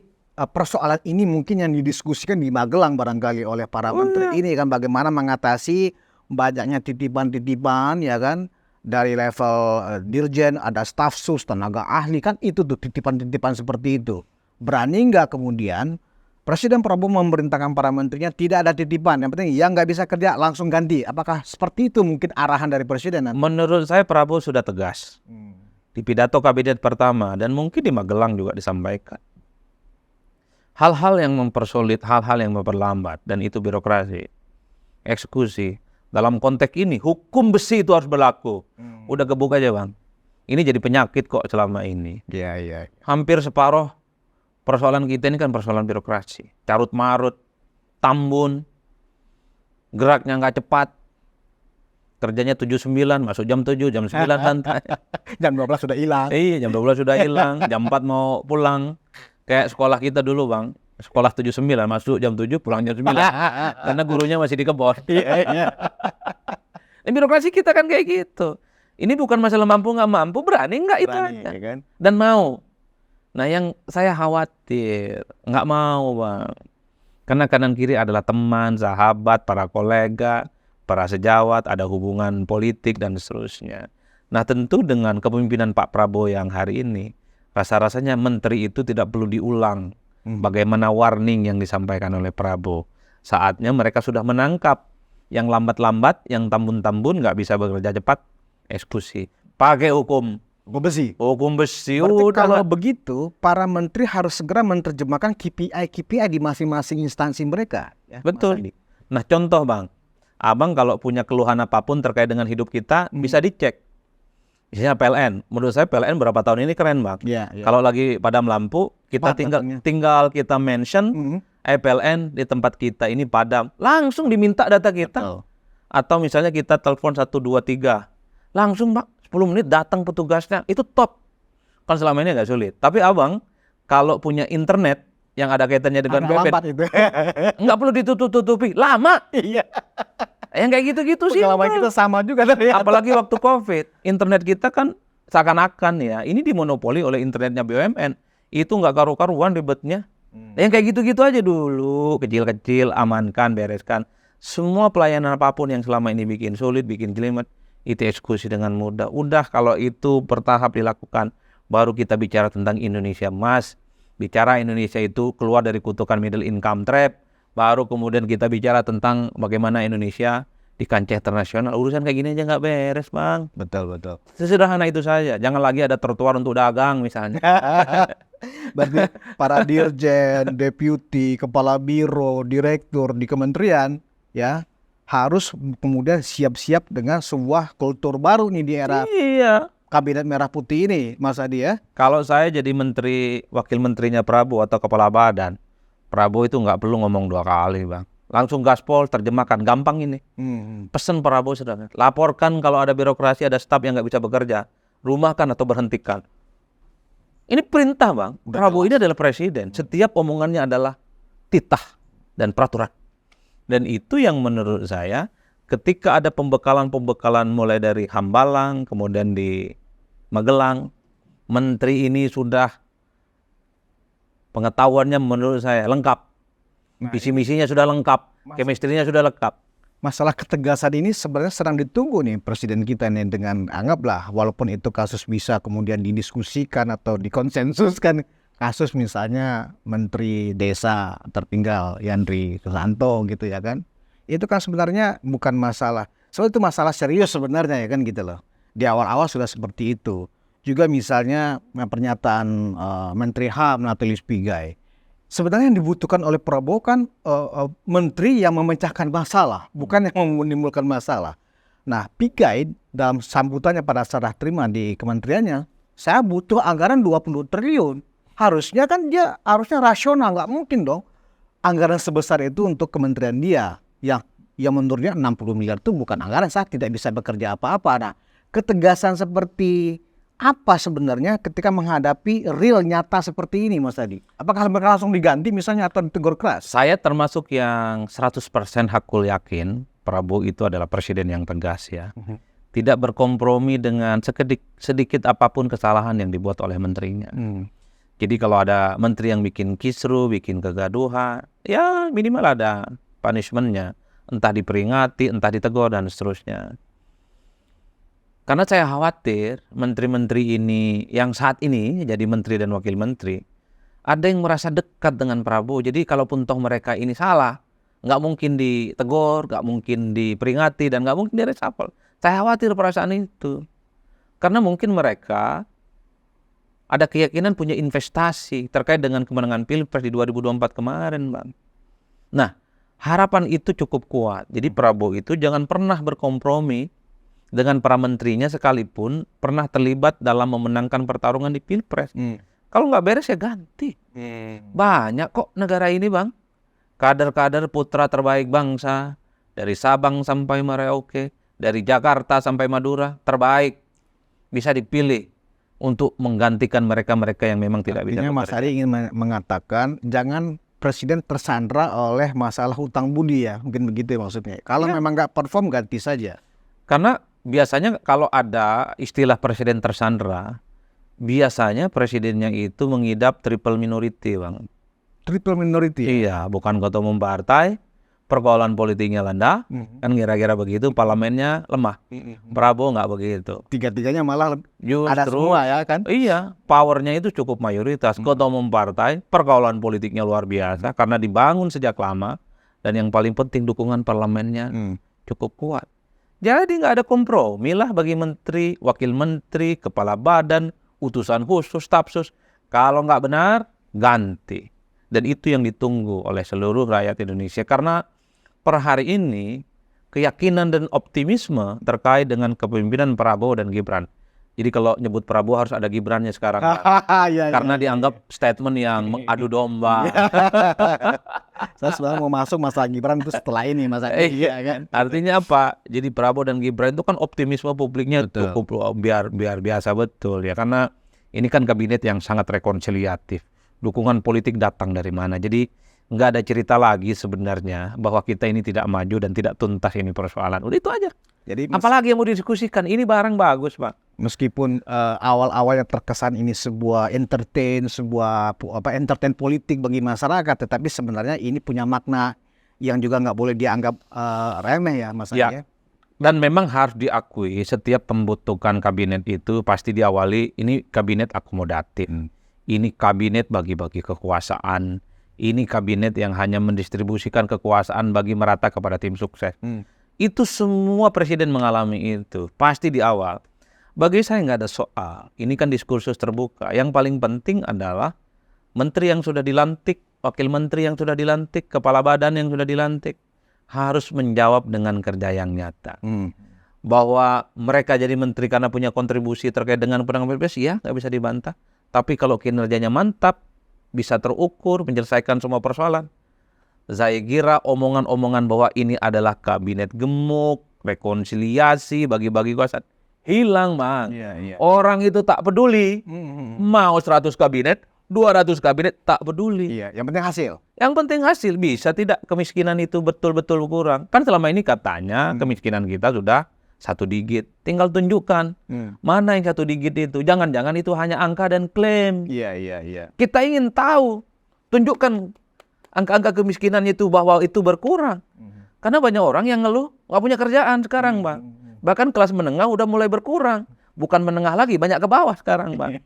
persoalan ini mungkin yang didiskusikan di Magelang barangkali oleh para menteri ini kan, bagaimana mengatasi banyaknya titipan-titipan ya kan, dari level dirjen, ada staf sus, tenaga ahli, kan itu tuh titipan-titipan seperti itu. Berani nggak kemudian Presiden Prabowo memerintahkan para menterinya tidak ada titipan, yang penting yang nggak bisa kerja langsung ganti. Apakah seperti itu mungkin arahan dari Presiden nanti? Menurut saya Prabowo sudah tegas di pidato kabinet pertama dan mungkin di Magelang juga disampaikan. Hal-hal yang mempersulit, hal-hal yang memperlambat, dan itu birokrasi, eksekusi. Dalam konteks ini hukum besi itu harus berlaku. Udah gebuk aja, Bang. Ini jadi penyakit kok selama ini. Iya. Hampir separuh persoalan kita ini kan persoalan birokrasi. Carut marut, tambun, geraknya nggak cepat. Kerjanya 7-9, masuk jam 7, jam 9 santai. Jam 12 sudah hilang. Iya, jam 12 sudah hilang, jam 4 mau pulang. Kayak sekolah kita dulu, Bang. Sekolah 7-9, masuk jam 7, pulang jam 9. Karena gurunya masih di kebon. Iya. Birokrasi kita kan kayak gitu. Ini bukan masalah mampu nggak mampu, berani nggak itu aja. Ya kan? Dan mau. Nah yang saya khawatir, nggak mau, Bang. Karena kanan kiri adalah teman, sahabat, para kolega, para sejawat, ada hubungan politik dan seterusnya. Nah tentu dengan kepemimpinan Pak Prabowo yang hari ini, rasa-rasanya menteri itu tidak perlu diulang. Bagaimana warning yang disampaikan oleh Prabowo. Saatnya mereka sudah menangkap yang lambat-lambat, yang tambun-tambun, nggak bisa bekerja cepat, eksekusi. Pakai hukum besi. Hukum besi. Berarti kalau begitu, para menteri harus segera menerjemahkan KPI di masing-masing instansi mereka. Ya, betul. Nah contoh, Bang. Abang kalau punya keluhan apapun terkait dengan hidup kita, bisa dicek. Misalnya PLN. Menurut saya PLN berapa tahun ini keren, Bang. Ya. Kalau lagi padam lampu, kita tinggal kita mention PLN di tempat kita ini padam. Langsung diminta data kita. Betul. Atau misalnya kita telepon 123. Langsung, Pak. 10 menit datang petugasnya, itu top. Kan selama ini agak sulit. Tapi Abang, kalau punya internet yang ada kaitannya dengan BPN, nggak perlu ditutup-tutupi. Lama. Iya. Yang kayak gitu-gitu sih. Pengalaman kita sama juga ternyata. Apalagi waktu COVID, internet kita kan seakan-akan ya, ini dimonopoli oleh internetnya BUMN. Itu nggak karu-karuan ribetnya. Yang kayak gitu-gitu aja dulu, kecil-kecil, amankan, bereskan. Semua pelayanan apapun yang selama ini bikin sulit, bikin jelimet, itu eksekusi dengan mudah. Udah kalau itu bertahap dilakukan, baru kita bicara tentang Indonesia Emas. Bicara Indonesia itu keluar dari kutukan middle income trap, baru kemudian kita bicara tentang bagaimana Indonesia di kancah internasional. Urusan kayak gini aja nggak beres, Bang. Betul. Sesederhana itu saja. Jangan lagi ada trotoar untuk dagang misalnya. Berarti para dirjen, deputi, kepala biro, direktur di kementerian ya harus kemudian siap-siap dengan sebuah kultur baru nih di era Iya. kabinet merah putih ini, Mas Adi ya. Kalau saya jadi menteri, wakil menterinya Prabowo atau kepala badan, Prabowo itu nggak perlu ngomong 2 kali, Bang. Langsung gaspol, terjemahkan, gampang ini. Pesen Prabowo sudah. Laporkan kalau ada birokrasi, ada staf yang nggak bisa bekerja, rumahkan atau berhentikan. Ini perintah, Bang. Prabowo ini adalah presiden. Setiap omongannya adalah titah dan peraturan. Dan itu yang menurut saya, ketika ada pembekalan-pembekalan mulai dari Hambalang, kemudian di Magelang, menteri ini sudah pengetahuannya menurut saya lengkap. Visi misinya sudah lengkap, chemistry-nya sudah lengkap. Masalah ketegasan ini sebenarnya sedang ditunggu nih presiden kita nih, dengan anggaplah walaupun itu kasus bisa kemudian didiskusikan atau dikonsensuskan, kasus misalnya Menteri Desa tertinggal Yandri Susanto gitu ya kan. Itu kan sebenarnya bukan masalah. Soalnya itu masalah serius sebenarnya ya kan gitu loh. Di awal-awal sudah seperti itu. Juga misalnya pernyataan Menteri HAM Natalius Pigai. Sebenarnya yang dibutuhkan oleh Prabowo kan menteri yang memecahkan masalah, bukan yang menimbulkan masalah. Nah, Pigai dalam sambutannya pada serah terima di kementeriannya, saya butuh anggaran 20 triliun. Harusnya kan dia rasional, nggak mungkin dong anggaran sebesar itu untuk kementerian dia. Yang menurutnya 60 miliar itu bukan anggaran, saya tidak bisa bekerja apa-apa. Nah, ketegasan seperti apa sebenarnya ketika menghadapi real nyata seperti ini, Mas Adi? Apakah mereka langsung diganti misalnya atau ditegur keras? Saya termasuk yang 100% hakul yakin Prabowo itu adalah presiden yang tegas ya. Tidak berkompromi dengan sedikit apapun kesalahan yang dibuat oleh menterinya. Jadi kalau ada menteri yang bikin kisru, bikin kegaduhan, ya minimal ada punishment-nya. Entah diperingati, entah ditegur, dan seterusnya. Karena saya khawatir menteri-menteri ini yang saat ini jadi menteri dan wakil menteri, ada yang merasa dekat dengan Prabowo. Jadi kalaupun toh mereka ini salah, nggak mungkin ditegur, nggak mungkin diperingati, dan nggak mungkin di-reshuffle. Saya khawatir perasaan itu. Karena mungkin mereka ada keyakinan punya investasi terkait dengan kemenangan Pilpres di 2024 kemarin, Bang. Nah, harapan itu cukup kuat. Jadi Prabowo itu jangan pernah berkompromi dengan para menterinya sekalipun pernah terlibat dalam memenangkan pertarungan di Pilpres. Kalau nggak beres ya ganti. Banyak kok negara ini, Bang. Kader-kader putra terbaik bangsa. Dari Sabang sampai Merauke. Dari Jakarta sampai Madura. Terbaik. Bisa dipilih untuk menggantikan mereka-mereka yang memang tidak bisa bekerja. Mas Ari ingin mengatakan jangan presiden tersandra oleh masalah hutang budi ya. Mungkin begitu ya maksudnya. Kalau memang nggak perform ganti saja. Karena biasanya kalau ada istilah presiden tersandra, biasanya presidennya itu mengidap triple minority, Bang. Triple minority? Iya, bukan ketua umum partai, pergaulan politiknya rendah, kan kira-kira begitu, parlemennya lemah. Prabowo nggak begitu. Tiga-tiganya malah Justru, ada semua ya kan? Iya, powernya itu cukup mayoritas. Ketua umum partai, pergaulan politiknya luar biasa, karena dibangun sejak lama, dan yang paling penting dukungan parlemennya cukup kuat. Jadi nggak ada kompromi lah bagi menteri, wakil menteri, kepala badan, utusan khusus, stafsus. Kalau nggak benar, ganti. Dan itu yang ditunggu oleh seluruh rakyat Indonesia. Karena per hari ini, keyakinan dan optimisme terkait dengan kepemimpinan Prabowo dan Gibran. Jadi kalau nyebut Prabowo harus ada Gibrannya sekarang. Karena dianggap statement yang mengadu domba. Saya sebenarnya mau masuk masalah Gibran itu setelah ini, Mas Adi. Kan? Artinya apa? Jadi Prabowo dan Gibran itu kan optimisme publiknya cukup biar biasa betul ya. Karena ini kan kabinet yang sangat rekonsiliatif. Dukungan politik datang dari mana? Jadi nggak ada cerita lagi sebenarnya bahwa kita ini tidak maju dan tidak tuntas ini persoalan. Udah itu aja. Jadi Apalagi yang mau didiskusikan? Ini barang bagus, Pak. meskipun awal-awalnya terkesan ini sebuah entertain politik bagi masyarakat, tetapi sebenarnya ini punya makna yang juga nggak boleh dianggap remeh ya, Mas Andi. Ya. Dan memang harus diakui setiap pembentukan kabinet itu pasti diawali ini kabinet akomodatif. Ini kabinet bagi-bagi kekuasaan. Ini kabinet yang hanya mendistribusikan kekuasaan bagi merata kepada tim sukses. Itu semua presiden mengalami itu. Pasti di awal. Bagi saya nggak ada soal. Ini kan diskursus terbuka. Yang paling penting adalah menteri yang sudah dilantik, wakil menteri yang sudah dilantik, kepala badan yang sudah dilantik, harus menjawab dengan kerja yang nyata. Bahwa mereka jadi menteri karena punya kontribusi terkait dengan penanganan PPS, ya nggak bisa dibantah. Tapi kalau kinerjanya mantap, bisa terukur, menyelesaikan semua persoalan. Saya kira omongan-omongan bahwa ini adalah kabinet gemuk, rekonsiliasi, bagi-bagi kuasa, hilang, Bang. Orang itu tak peduli. Mau 100 kabinet, 200 kabinet, tak peduli. Iya, yang penting hasil. Yang penting hasil. Bisa tidak kemiskinan itu betul-betul kurang? Kan selama ini katanya kemiskinan kita sudah 1 digit. Tinggal tunjukkan mana yang 1 digit itu. Jangan-jangan itu hanya angka dan klaim. Iya. Kita ingin tahu. Tunjukkan angka-angka kemiskinan itu bahwa itu berkurang. Karena banyak orang yang ngeluh nggak punya kerjaan sekarang, Bang. Bahkan kelas menengah udah mulai berkurang. Bukan menengah lagi, banyak ke bawah sekarang, Bang.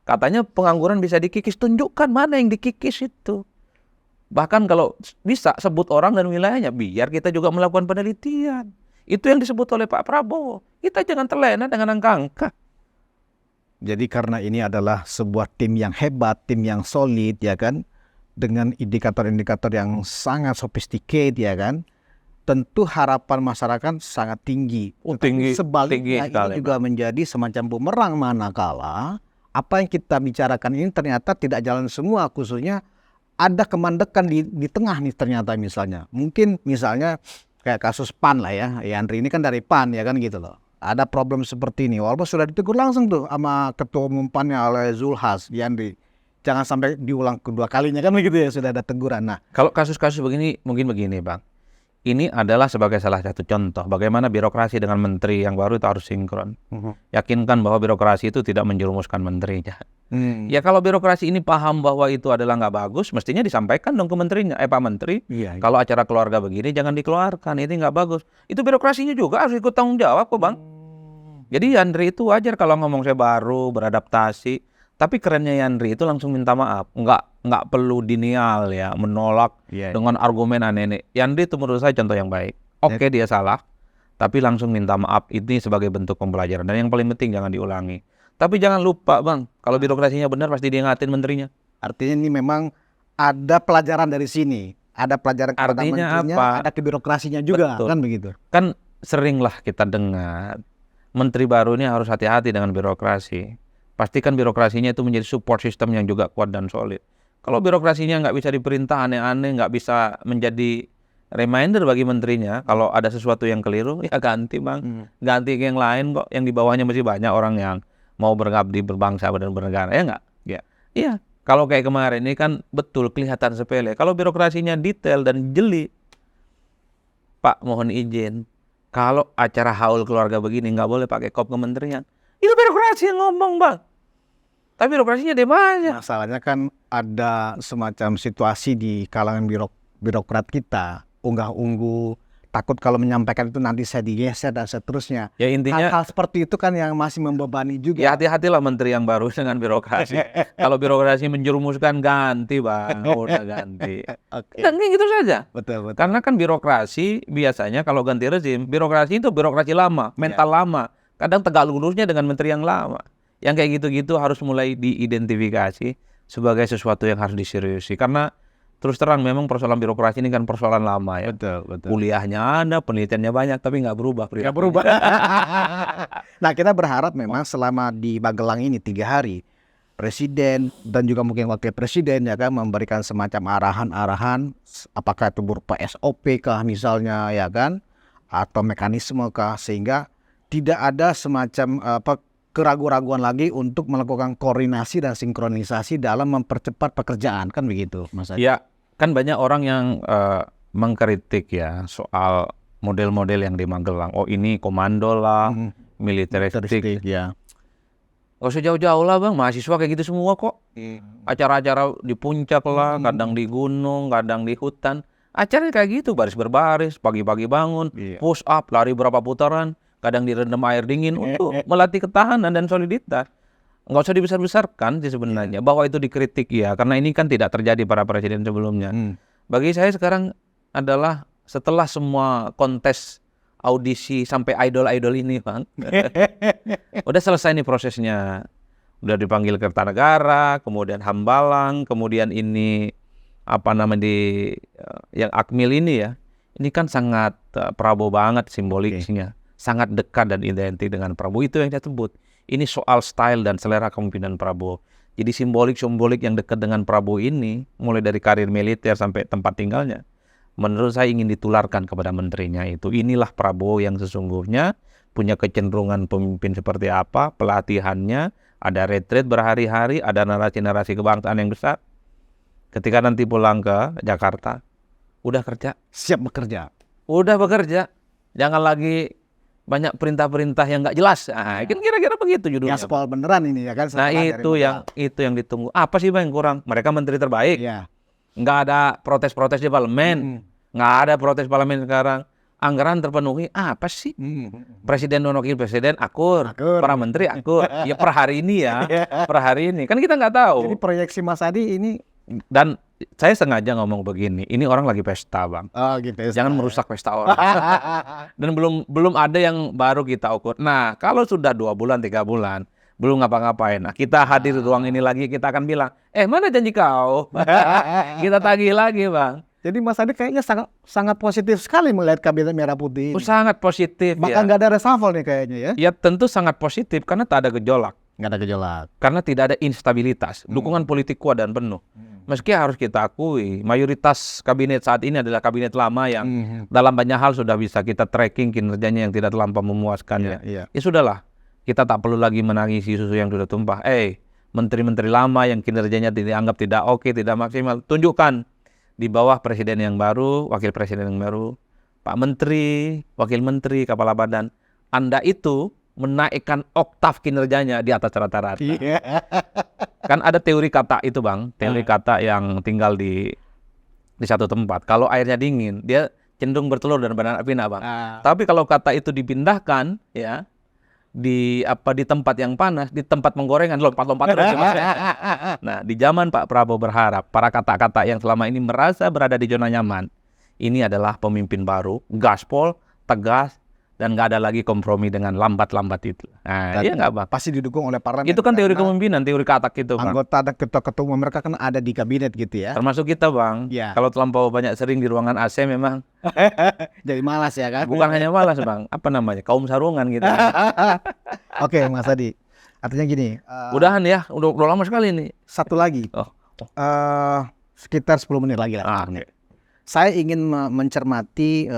Katanya pengangguran bisa dikikis. Tunjukkan mana yang dikikis itu. Bahkan kalau bisa sebut orang dan wilayahnya, biar kita juga melakukan penelitian. Itu yang disebut oleh Pak Prabowo. Kita jangan terlena dengan angka-angka. Jadi karena ini adalah sebuah tim yang hebat, tim yang solid, ya kan, dengan indikator-indikator yang sangat sophisticated, ya kan, tentu harapan masyarakat sangat tinggi. Tinggi, sebaliknya tinggi ini juga menjadi semacam bumerang manakala apa yang kita bicarakan ini ternyata tidak jalan semua, khususnya ada kemandekan di tengah nih ternyata misalnya. Mungkin misalnya kayak kasus PAN lah ya, Yandri ini kan dari PAN ya kan gitu loh. Ada problem seperti ini, walaupun sudah ditegur langsung tuh sama ketua umum PAN-nya oleh Zulhas, Yandri. Jangan sampai diulang kedua kalinya kan begitu ya, sudah ada teguran. Nah, kalau kasus-kasus begini, mungkin begini, Bang. Ini adalah sebagai salah satu contoh bagaimana birokrasi dengan menteri yang baru itu harus sinkron. Yakinkan bahwa birokrasi itu tidak menjerumuskan menterinya. Ya kalau birokrasi ini paham bahwa itu adalah nggak bagus, mestinya disampaikan dong ke menterinya. Pak Menteri, kalau acara keluarga begini jangan dikeluarkan, ini nggak bagus. Itu birokrasinya juga harus ikut tanggung jawab kok, Bang. Jadi Yandri itu wajar kalau ngomong saya baru, beradaptasi. Tapi kerennya Yandri itu langsung minta maaf. Nggak perlu denial ya, menolak dengan argumen aneh-aneh. Yandri itu menurut saya contoh yang baik. Oke, dia salah, tapi langsung minta maaf. Ini sebagai bentuk pembelajaran. Dan yang paling penting jangan diulangi. Tapi jangan lupa, Bang, kalau birokrasinya benar pasti diingatin menterinya. Artinya ini memang ada pelajaran dari sini. Ada pelajaran kepada menterinya, apa? ada ke birokrasinya juga. Betul. Kan begitu. Kan seringlah kita dengar menteri baru ini harus hati-hati dengan birokrasi. Pastikan birokrasinya itu menjadi support system yang juga kuat dan solid. Kalau birokrasinya nggak bisa diperintah aneh-aneh, nggak bisa menjadi reminder bagi menterinya, kalau ada sesuatu yang keliru, ya ganti, Bang. Ganti ke yang lain kok. Yang di bawahnya masih banyak orang yang mau berbangsa berbangsa dan bernegara, ya nggak? Iya. Kalau kayak kemarin ini kan betul kelihatan sepele. Kalau birokrasinya detail dan jeli, Pak mohon izin, kalau acara haul keluarga begini nggak boleh pakai kop kementerian. Itu birokrasi yang ngomong, Bang. Tapi birokrasinya dia banyak. Masalahnya kan ada semacam situasi di kalangan birokrat kita, unggah-ungguh, takut kalau menyampaikan itu nanti saya digeser dan seterusnya. Ya intinya hal-hal seperti itu kan yang masih membebani juga. Ya hati-hatilah menteri yang baru dengan birokrasi. Kalau birokrasi menjerumuskan ganti, Bang. Udah ganti. Dan gitu saja. Betul. Karena kan birokrasi biasanya kalau ganti rezim, birokrasi itu birokrasi lama, mental lama. Kadang tegak lurusnya dengan menteri yang lama. Yang kayak gitu-gitu harus mulai diidentifikasi sebagai sesuatu yang harus diseriusi. Karena terus terang memang persoalan birokrasi ini kan persoalan lama ya. Betul. Kuliahnya ada, penelitiannya banyak, tapi nggak berubah. Nggak berubah. Nah, kita berharap memang selama di Magelang ini 3 hari, Presiden dan juga mungkin Wakil Presiden ya kan memberikan semacam arahan-arahan, apakah itu berupa SOP kah misalnya ya kan, atau mekanisme kah, sehingga tidak ada semacam keraguan-raguan lagi untuk melakukan koordinasi dan sinkronisasi dalam mempercepat pekerjaan, kan begitu, Mas Adi? Ya, Kan banyak orang yang mengkritik ya soal model-model yang di Magelang. Oh ini komando lah, militeristik. ya. Gak usah jauh-jauh lah bang, mahasiswa kayak gitu semua kok. Acara-acara di puncak lah, kadang di gunung, kadang di hutan. Acaranya kayak gitu, baris berbaris, pagi-pagi bangun, push up, lari berapa putaran, kadang direndam air dingin untuk melatih ketahanan dan soliditas. Nggak usah dibesar-besarkan sih sebenarnya, bahwa itu dikritik ya, karena ini kan tidak terjadi para presiden sebelumnya. Bagi saya sekarang adalah setelah semua kontes audisi sampai idol-idol ini bang, udah selesai nih prosesnya, udah dipanggil Kertanegara, kemudian Hambalang, kemudian ini apa namanya yang Akmil ini ya, ini kan sangat Prabowo banget simboliknya, sangat dekat dan identik dengan Prabowo, itu yang saya sebut. Ini soal style dan selera kepemimpinan Prabowo. Jadi simbolik-simbolik yang dekat dengan Prabowo ini, mulai dari karir militer sampai tempat tinggalnya, menurut saya ingin ditularkan kepada menterinya itu. Inilah Prabowo yang sesungguhnya punya kecenderungan pemimpin seperti apa, pelatihannya, ada retreat berhari-hari, ada narasi-narasi kebangsaan yang besar. Ketika nanti pulang ke Jakarta, udah kerja. Siap bekerja. Udah bekerja. Jangan lagi banyak perintah-perintah yang nggak jelas. Nah, kan kira-kira begitu judulnya. Gaspol beneran ini ya kan. Nah itu yang ditunggu. Apa sih bang yang kurang? Mereka menteri terbaik. Ya. Nggak ada protes-protes di parlemen. Nggak ada protes parlemen sekarang. Anggaran terpenuhi. Apa sih? Presiden dan wakil presiden akur. Para menteri akur. Ya per hari ini ya. Per hari ini. Kan kita nggak tahu. Jadi proyeksi Mas Adi ini. Dan saya sengaja ngomong begini. Ini orang lagi pesta bang. Oh gitu. Jangan merusak pesta orang. Dan belum ada yang baru kita ukur. Nah kalau sudah 2 bulan, 3 bulan. Belum ngapa-ngapain. Nah, kita hadir di ruang ini lagi, kita akan bilang, mana janji kau? Kita tagih lagi bang. Jadi Mas Adi kayaknya sangat positif sekali melihat kabinet merah putih ini. Sangat positif. Maka nggak ada reshuffle nih kayaknya ya? Ya tentu sangat positif karena tak ada gejolak. Nggak ada gejolak. Karena tidak ada instabilitas. Dukungan politik kuat dan penuh. Meski harus kita akui, mayoritas kabinet saat ini adalah kabinet lama yang dalam banyak hal sudah bisa kita tracking kinerjanya yang tidak terlampau memuaskan. Ya sudahlah, kita tak perlu lagi menangisi susu yang sudah tumpah. Menteri-menteri lama yang kinerjanya dianggap tidak oke, tidak maksimal, tunjukkan di bawah presiden yang baru, wakil presiden yang baru, Pak Menteri, Wakil Menteri, Kepala Badan, Anda itu menaikkan oktav kinerjanya di atas rata-rata. Kan ada teori kata itu bang, teori kata yang tinggal di satu tempat. Kalau airnya dingin, dia cenderung bertelur dan beranak pinak bang. Tapi kalau kata itu dipindahkan, ya di tempat yang panas, di tempat penggorengan, lompat-lompat terus. Nah, di zaman Pak Prabowo berharap para kata-kata yang selama ini merasa berada di zona nyaman, ini adalah pemimpin baru, gaspol, tegas, dan nggak ada lagi kompromi dengan lambat-lambat itu. Nah, dia nggak bang. Pasti didukung oleh parlemen. Itu kan teori kepemimpinan, teori katak itu bang. Anggota dan ketua-ketua mereka kan ada di kabinet gitu ya. Termasuk kita bang. Ya. Kalau terlampau banyak sering di ruangan AC memang. Jadi malas ya kan? Bukan hanya malas bang. Apa namanya? Kaum sarungan gitu. Oke Mas Adi. Artinya gini. Udahan ya. Udah lama sekali nih. Satu lagi. Sekitar 10 menit lagi lah. Okay. Saya ingin mencermati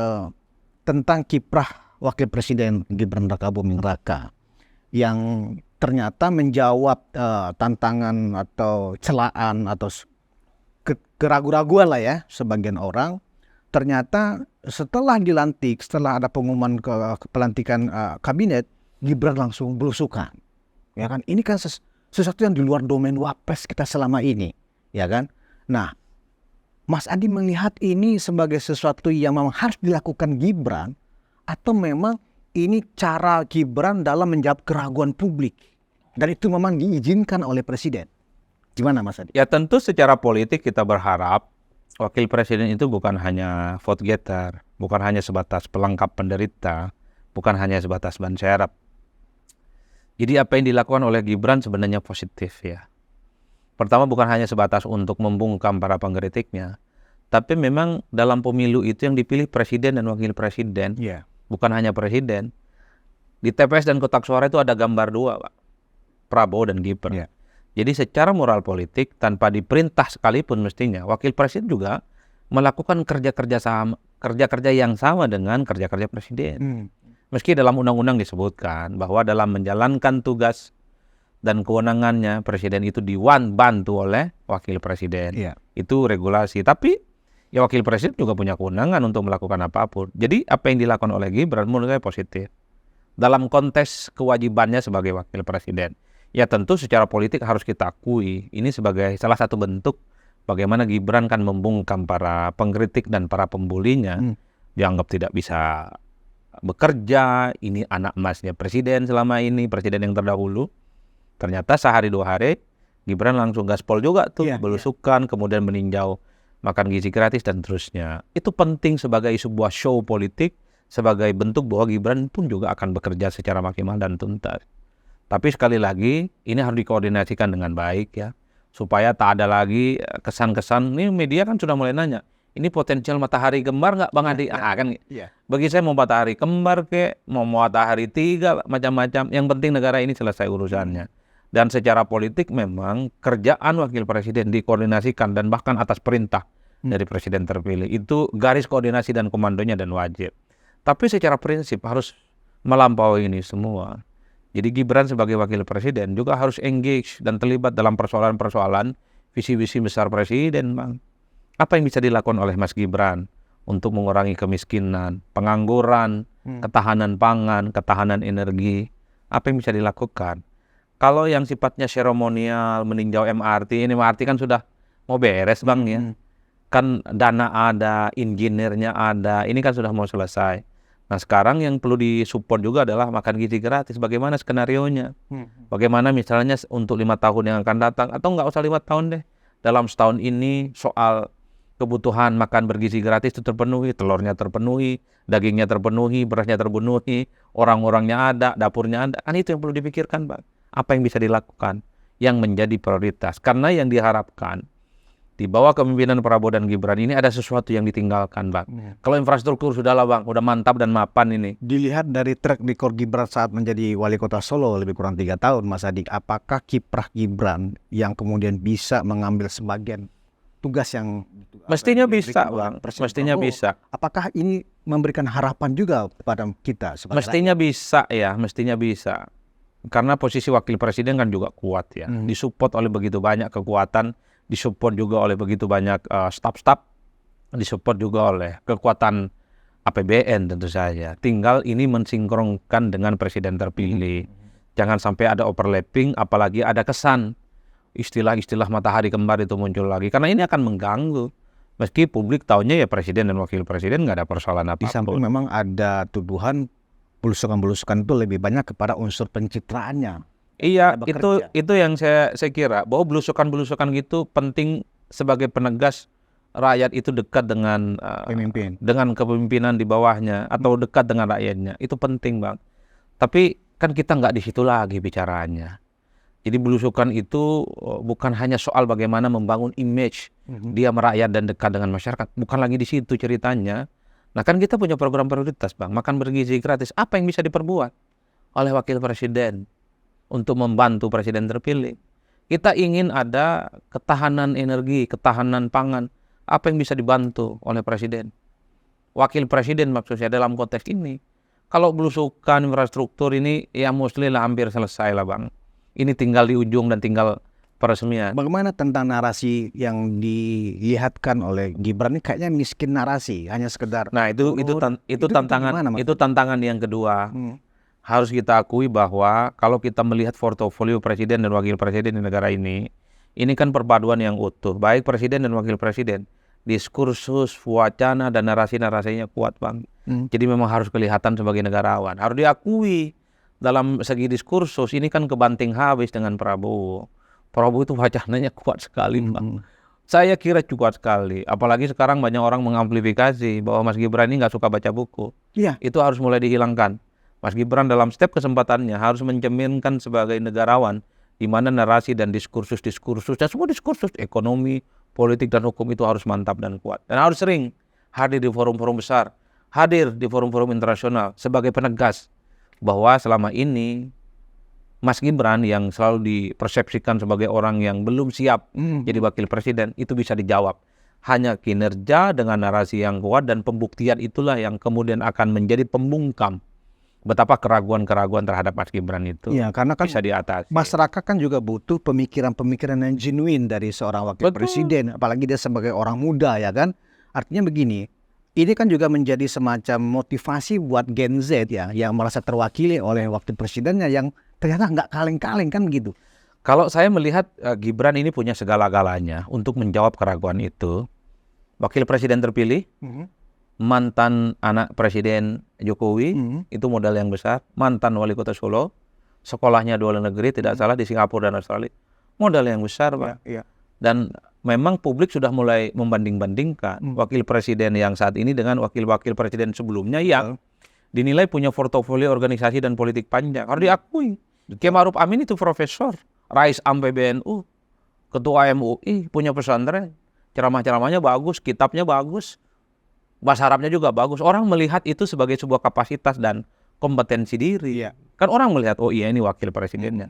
tentang kiprah Wakil Presiden Gibran Rakabuming Raka yang ternyata menjawab tantangan atau celaan atau keraguan-raguan lah ya sebagian orang. Ternyata setelah dilantik, setelah ada pengumuman pelantikan kabinet, Gibran langsung belusukan. Ya kan? Ini kan sesuatu yang di luar domain wapres kita selama ini, ya kan? Nah, Mas Adi melihat ini sebagai sesuatu yang memang harus dilakukan Gibran, atau memang ini cara Gibran dalam menjawab keraguan publik dan itu memang diizinkan oleh presiden. Gimana Mas Adi? Ya tentu secara politik kita berharap wakil presiden itu bukan hanya vote getter, bukan hanya sebatas pelengkap penderita, bukan hanya sebatas ban serep. Jadi apa yang dilakukan oleh Gibran sebenarnya positif ya. Pertama bukan hanya sebatas untuk membungkam para pengkritiknya, tapi memang dalam pemilu itu yang dipilih presiden dan wakil presiden. Bukan hanya presiden. Di TPS dan kotak suara itu ada gambar 2, Pak. Prabowo dan Gibran. Jadi secara moral politik, tanpa diperintah sekalipun mestinya, wakil presiden juga melakukan kerja-kerja yang sama dengan kerja-kerja presiden. Meski dalam undang-undang disebutkan bahwa dalam menjalankan tugas dan kewenangannya, presiden itu dibantu oleh wakil presiden. Itu regulasi. Tapi ya wakil presiden juga punya kewenangan untuk melakukan apapun. Jadi apa yang dilakukan oleh Gibran menurut saya positif. Dalam konteks kewajibannya sebagai wakil presiden. Ya tentu secara politik harus kita akui, ini sebagai salah satu bentuk bagaimana Gibran kan membungkam para pengkritik dan para pembulinya. Dianggap tidak bisa bekerja, ini anak emasnya presiden selama ini, presiden yang terdahulu. Ternyata sehari 2 hari Gibran langsung gaspol juga tuh, belusukan, kemudian meninjau makan gizi gratis dan terusnya. Itu penting sebagai sebuah show politik, sebagai bentuk bahwa Gibran pun juga akan bekerja secara maksimal dan tuntas. Tapi sekali lagi, ini harus dikoordinasikan dengan baik ya, supaya tak ada lagi kesan-kesan. Ini media kan sudah mulai nanya, ini potensial matahari kembar nggak Bang Adi? Kan. Bagi saya mau matahari kembar mau matahari 3, macam-macam. Yang penting negara ini selesai urusannya. Dan secara politik memang kerjaan wakil presiden dikoordinasikan dan bahkan atas perintah dari presiden terpilih. Itu garis koordinasi dan komandonya dan wajib. Tapi secara prinsip harus melampaui ini semua. Jadi Gibran sebagai wakil presiden juga harus engage dan terlibat dalam persoalan-persoalan visi-visi besar presiden, Bang. Apa yang bisa dilakukan oleh Mas Gibran untuk mengurangi kemiskinan, pengangguran, ketahanan pangan, ketahanan energi? Apa yang bisa dilakukan? Kalau yang sifatnya seremonial, meninjau MRT, ini MRT kan sudah mau beres Bang ya. Kan dana ada, engineer-nya ada, ini kan sudah mau selesai. Nah sekarang yang perlu disupport juga adalah makan gizi gratis. Bagaimana skenarionya? Bagaimana misalnya untuk 5 tahun yang akan datang, atau nggak usah 5 tahun deh. Dalam setahun ini soal kebutuhan makan bergizi gratis itu terpenuhi, telurnya terpenuhi, dagingnya terpenuhi, berasnya terpenuhi, orang-orangnya ada, dapurnya ada. Kan itu yang perlu dipikirkan Bang. Apa yang bisa dilakukan yang menjadi prioritas. Karena yang diharapkan di bawah kepemimpinan Prabowo dan Gibran ini ada sesuatu yang ditinggalkan Bang. Kalau infrastruktur sudahlah Bang, udah mantap dan mapan ini. Dilihat dari track record Gibran saat menjadi wali kota Solo lebih kurang 3 tahun Mas Adik, apakah kiprah Gibran yang kemudian bisa mengambil sebagian tugas yang mestinya bisa Bang, mestinya bisa. Apakah ini memberikan harapan juga kepada kita? Mestinya bisa ya, mestinya bisa. Karena posisi wakil presiden kan juga kuat ya, disupport oleh begitu banyak kekuatan, disupport juga oleh begitu banyak staf-staf, disupport juga oleh kekuatan APBN tentu saja. Tinggal ini mensinkronkan dengan presiden terpilih. Jangan sampai ada overlapping, apalagi ada kesan istilah-istilah matahari kembar itu muncul lagi. Karena ini akan mengganggu. Meski publik taunya ya presiden dan wakil presiden nggak ada persoalan apapun. Di samping memang ada tuduhan belusukan-belusukan itu lebih banyak kepada unsur pencitraannya. Iya, itu yang saya kira bahwa belusukan-belusukan gitu penting sebagai penegas rakyat itu dekat dengan pemimpin, dengan kepemimpinan di bawahnya atau dekat dengan rakyatnya. Itu penting Bang. Tapi kan kita nggak di situ lagi bicaranya. Jadi belusukan itu bukan hanya soal bagaimana membangun image dia merakyat dan dekat dengan masyarakat. Bukan lagi di situ ceritanya. Nah kan kita punya program prioritas Bang, makan bergizi gratis. Apa yang bisa diperbuat oleh wakil presiden untuk membantu presiden terpilih? Kita ingin ada ketahanan energi, ketahanan pangan. Apa yang bisa dibantu oleh presiden? Wakil presiden maksudnya dalam konteks ini. Kalau belusukan infrastruktur ini ya mostly lah hampir selesai lah Bang. Ini tinggal di ujung dan tinggal peresmian. Bagaimana tentang narasi yang dilihatkan oleh Gibran ini kayaknya miskin narasi, hanya sekedar. Nah itu tantangan yang kedua. Harus kita akui bahwa kalau kita melihat portofolio presiden dan wakil presiden di negara ini kan perpaduan yang utuh, baik presiden dan wakil presiden. Diskursus, wacana dan narasi-narasinya kuat Bang. Jadi memang harus kelihatan sebagai negarawan. Harus diakui dalam segi diskursus ini kan kebanting habis dengan Prabowo. Prabowo itu wacananya kuat sekali Bang. Saya kira kuat sekali. Apalagi sekarang banyak orang mengamplifikasi bahwa Mas Gibran ini nggak suka baca buku. Iya. Itu harus mulai dihilangkan. Mas Gibran dalam setiap kesempatannya harus mencerminkan sebagai negarawan di mana narasi dan diskursus dan semua diskursus ekonomi, politik dan hukum itu harus mantap dan kuat. Dan harus sering hadir di forum-forum besar, hadir di forum-forum internasional sebagai penegas bahwa selama ini Mas Gibran yang selalu dipersepsikan sebagai orang yang belum siap jadi wakil presiden, itu bisa dijawab. Hanya kinerja dengan narasi yang kuat dan pembuktian itulah yang kemudian akan menjadi pembungkam betapa keraguan-keraguan terhadap Mas Gibran itu karena kan bisa diatasi. Masyarakat kan juga butuh pemikiran-pemikiran yang genuine dari seorang wakil presiden, apalagi dia sebagai orang muda ya kan. Artinya begini, ini kan juga menjadi semacam motivasi buat Gen Z ya, yang merasa terwakili oleh wakil presidennya yang ternyata nggak kaleng-kaleng kan gitu. Kalau saya melihat Gibran ini punya segala-galanya untuk menjawab keraguan itu. Wakil presiden terpilih, mantan anak Presiden Jokowi, itu modal yang besar. Mantan wali kota Solo, sekolahnya di luar negeri, tidak salah di Singapura dan Australia. Modal yang besar, Pak. Iya. Dan memang publik sudah mulai membanding-bandingkan wakil presiden yang saat ini dengan wakil-wakil presiden sebelumnya yang dinilai punya portofolio organisasi dan politik panjang. Harus diakui. Kiai Ma'ruf Amin itu profesor, Rais Am PBNU, ketua MUI, punya pesantren. Ceramah-ceramahnya bagus, kitabnya bagus, bahasa Arabnya juga bagus. Orang melihat itu sebagai sebuah kapasitas dan kompetensi diri. Iya. Kan orang melihat, oh iya ini wakil presidennya.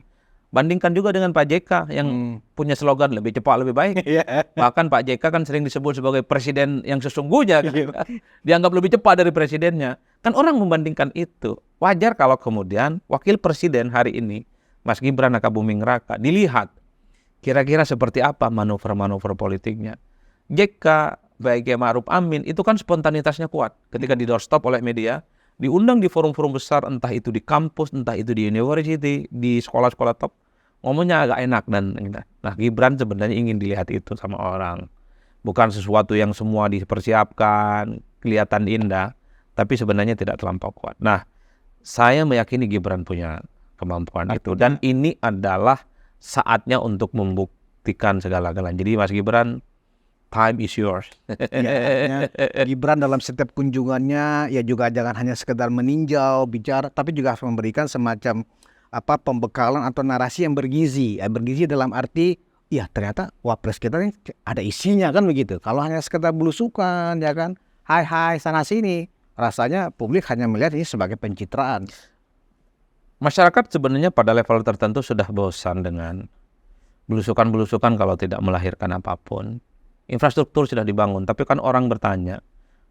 Bandingkan juga dengan Pak JK yang punya slogan lebih cepat lebih baik. Bahkan Pak JK kan sering disebut sebagai presiden yang sesungguhnya. Kan? Dianggap lebih cepat dari presidennya. Kan orang membandingkan itu. Wajar kalau kemudian wakil presiden hari ini, Mas Gibran Rakabuming Raka, dilihat kira-kira seperti apa manuver-manuver politiknya. JK, baik Kiai Ma'ruf Amin, itu kan spontanitasnya kuat. Ketika di doorstop oleh media, diundang di forum-forum besar, entah itu di kampus, entah itu di university, di sekolah-sekolah top, ngomongnya agak enak dan nah Gibran sebenarnya ingin dilihat itu sama orang. Bukan sesuatu yang semua dipersiapkan, kelihatan indah, tapi sebenarnya tidak terlampau kuat. Nah, saya meyakini Gibran punya kemampuan itu dan ini adalah saatnya untuk membuktikan segala-galanya. Jadi Mas Gibran, time is yours. Ya, Gibran dalam setiap kunjungannya ya juga jangan hanya sekedar meninjau, bicara, tapi juga harus memberikan semacam pembekalan atau narasi yang bergizi. Bergizi dalam arti ya ternyata wapres kita ini ada isinya kan begitu. Kalau hanya sekedar belusukan ya kan, hai sana sini, rasanya publik hanya melihat ini sebagai pencitraan. Masyarakat sebenarnya pada level tertentu sudah bosan dengan belusukan-belusukan kalau tidak melahirkan apapun. Infrastruktur sudah dibangun, tapi kan orang bertanya,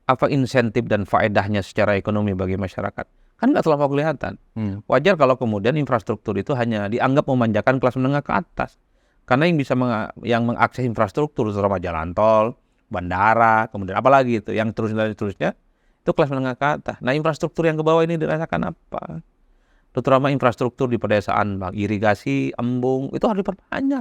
apa insentif dan faedahnya secara ekonomi bagi masyarakat? Kan nggak terlalu kelihatan. Wajar kalau kemudian infrastruktur itu hanya dianggap memanjakan kelas menengah ke atas. Karena yang bisa yang mengakses infrastruktur, terutama jalan tol, bandara, kemudian apalagi itu, yang terusnya, itu kelas menengah ke atas. Nah infrastruktur yang ke bawah ini dirasakan apa? Terutama infrastruktur di pedesaan, irigasi, embung, itu harus diperbanyak.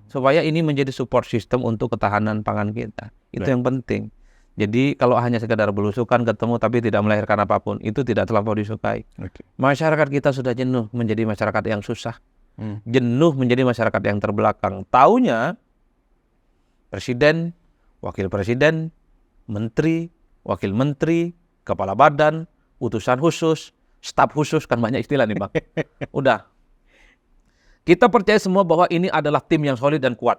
Supaya ini menjadi support system untuk ketahanan pangan kita. Itu yang penting. Jadi kalau hanya sekedar belusukan ketemu tapi tidak melahirkan apapun, itu tidak terlampau disukai. Masyarakat kita sudah jenuh menjadi masyarakat yang susah. Jenuh menjadi masyarakat yang terbelakang. Taunya presiden, wakil presiden, menteri, wakil menteri, kepala badan, utusan khusus, staf khusus, kan banyak istilah nih Bang. Udah. Kita percaya semua bahwa ini adalah tim yang solid dan kuat.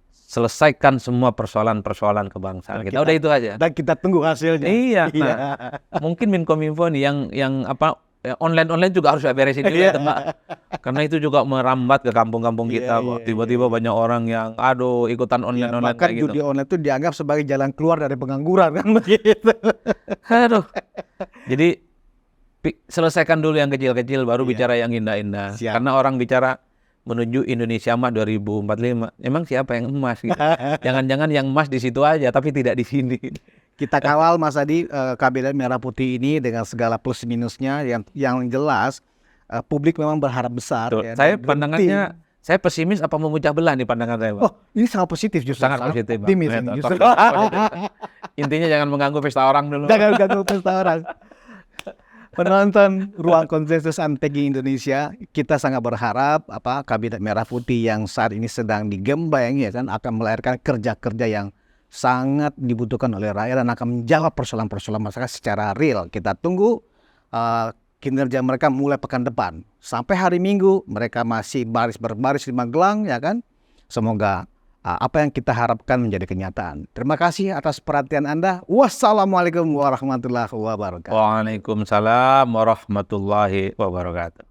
Selesaikan semua persoalan-persoalan kebangsaan kita. Udah itu aja. Dan kita tunggu hasilnya. Iya. Nah, mungkin Menkominfo nih yang online juga harus beresin dulu. Karena itu juga merambat ke kampung-kampung kita. Tiba-tiba banyak orang yang ikutan online bahkan gitu. Judi online itu dianggap sebagai jalan keluar dari pengangguran kan begitu. Jadi selesaikan dulu yang kecil-kecil baru bicara yang indah-indah. Karena orang bicara menuju Indonesia Emas 2045. Emang siapa yang emas gitu? Jangan-jangan yang emas di situ aja tapi tidak di sini. Kita kawal Mas Adi Kabinet Merah Putih ini dengan segala plus minusnya yang jelas publik memang berharap besar. Ya, saya pandangannya saya pesimis apa memecah belah nih pandangan saya, Pak? Oh, ini sangat positif justru. Sangat positif, Bang. Optimis ini justru. Intinya jangan mengganggu pesta orang dulu. Jangan mengganggu pesta orang. Penonton Ruang Konsensus Anpegi Indonesia, kita sangat berharap Kabinet Merah Putih yang saat ini sedang digembleng ya kan akan melahirkan kerja-kerja yang sangat dibutuhkan oleh rakyat dan akan menjawab persoalan-persoalan masyarakat secara real. Kita tunggu kinerja mereka mulai pekan depan. Sampai hari Minggu mereka masih berbaris di Magelang ya kan. Semoga apa yang kita harapkan menjadi kenyataan. Terima kasih atas perhatian Anda. Wassalamualaikum warahmatullahi wabarakatuh. Waalaikumsalam warahmatullahi wabarakatuh.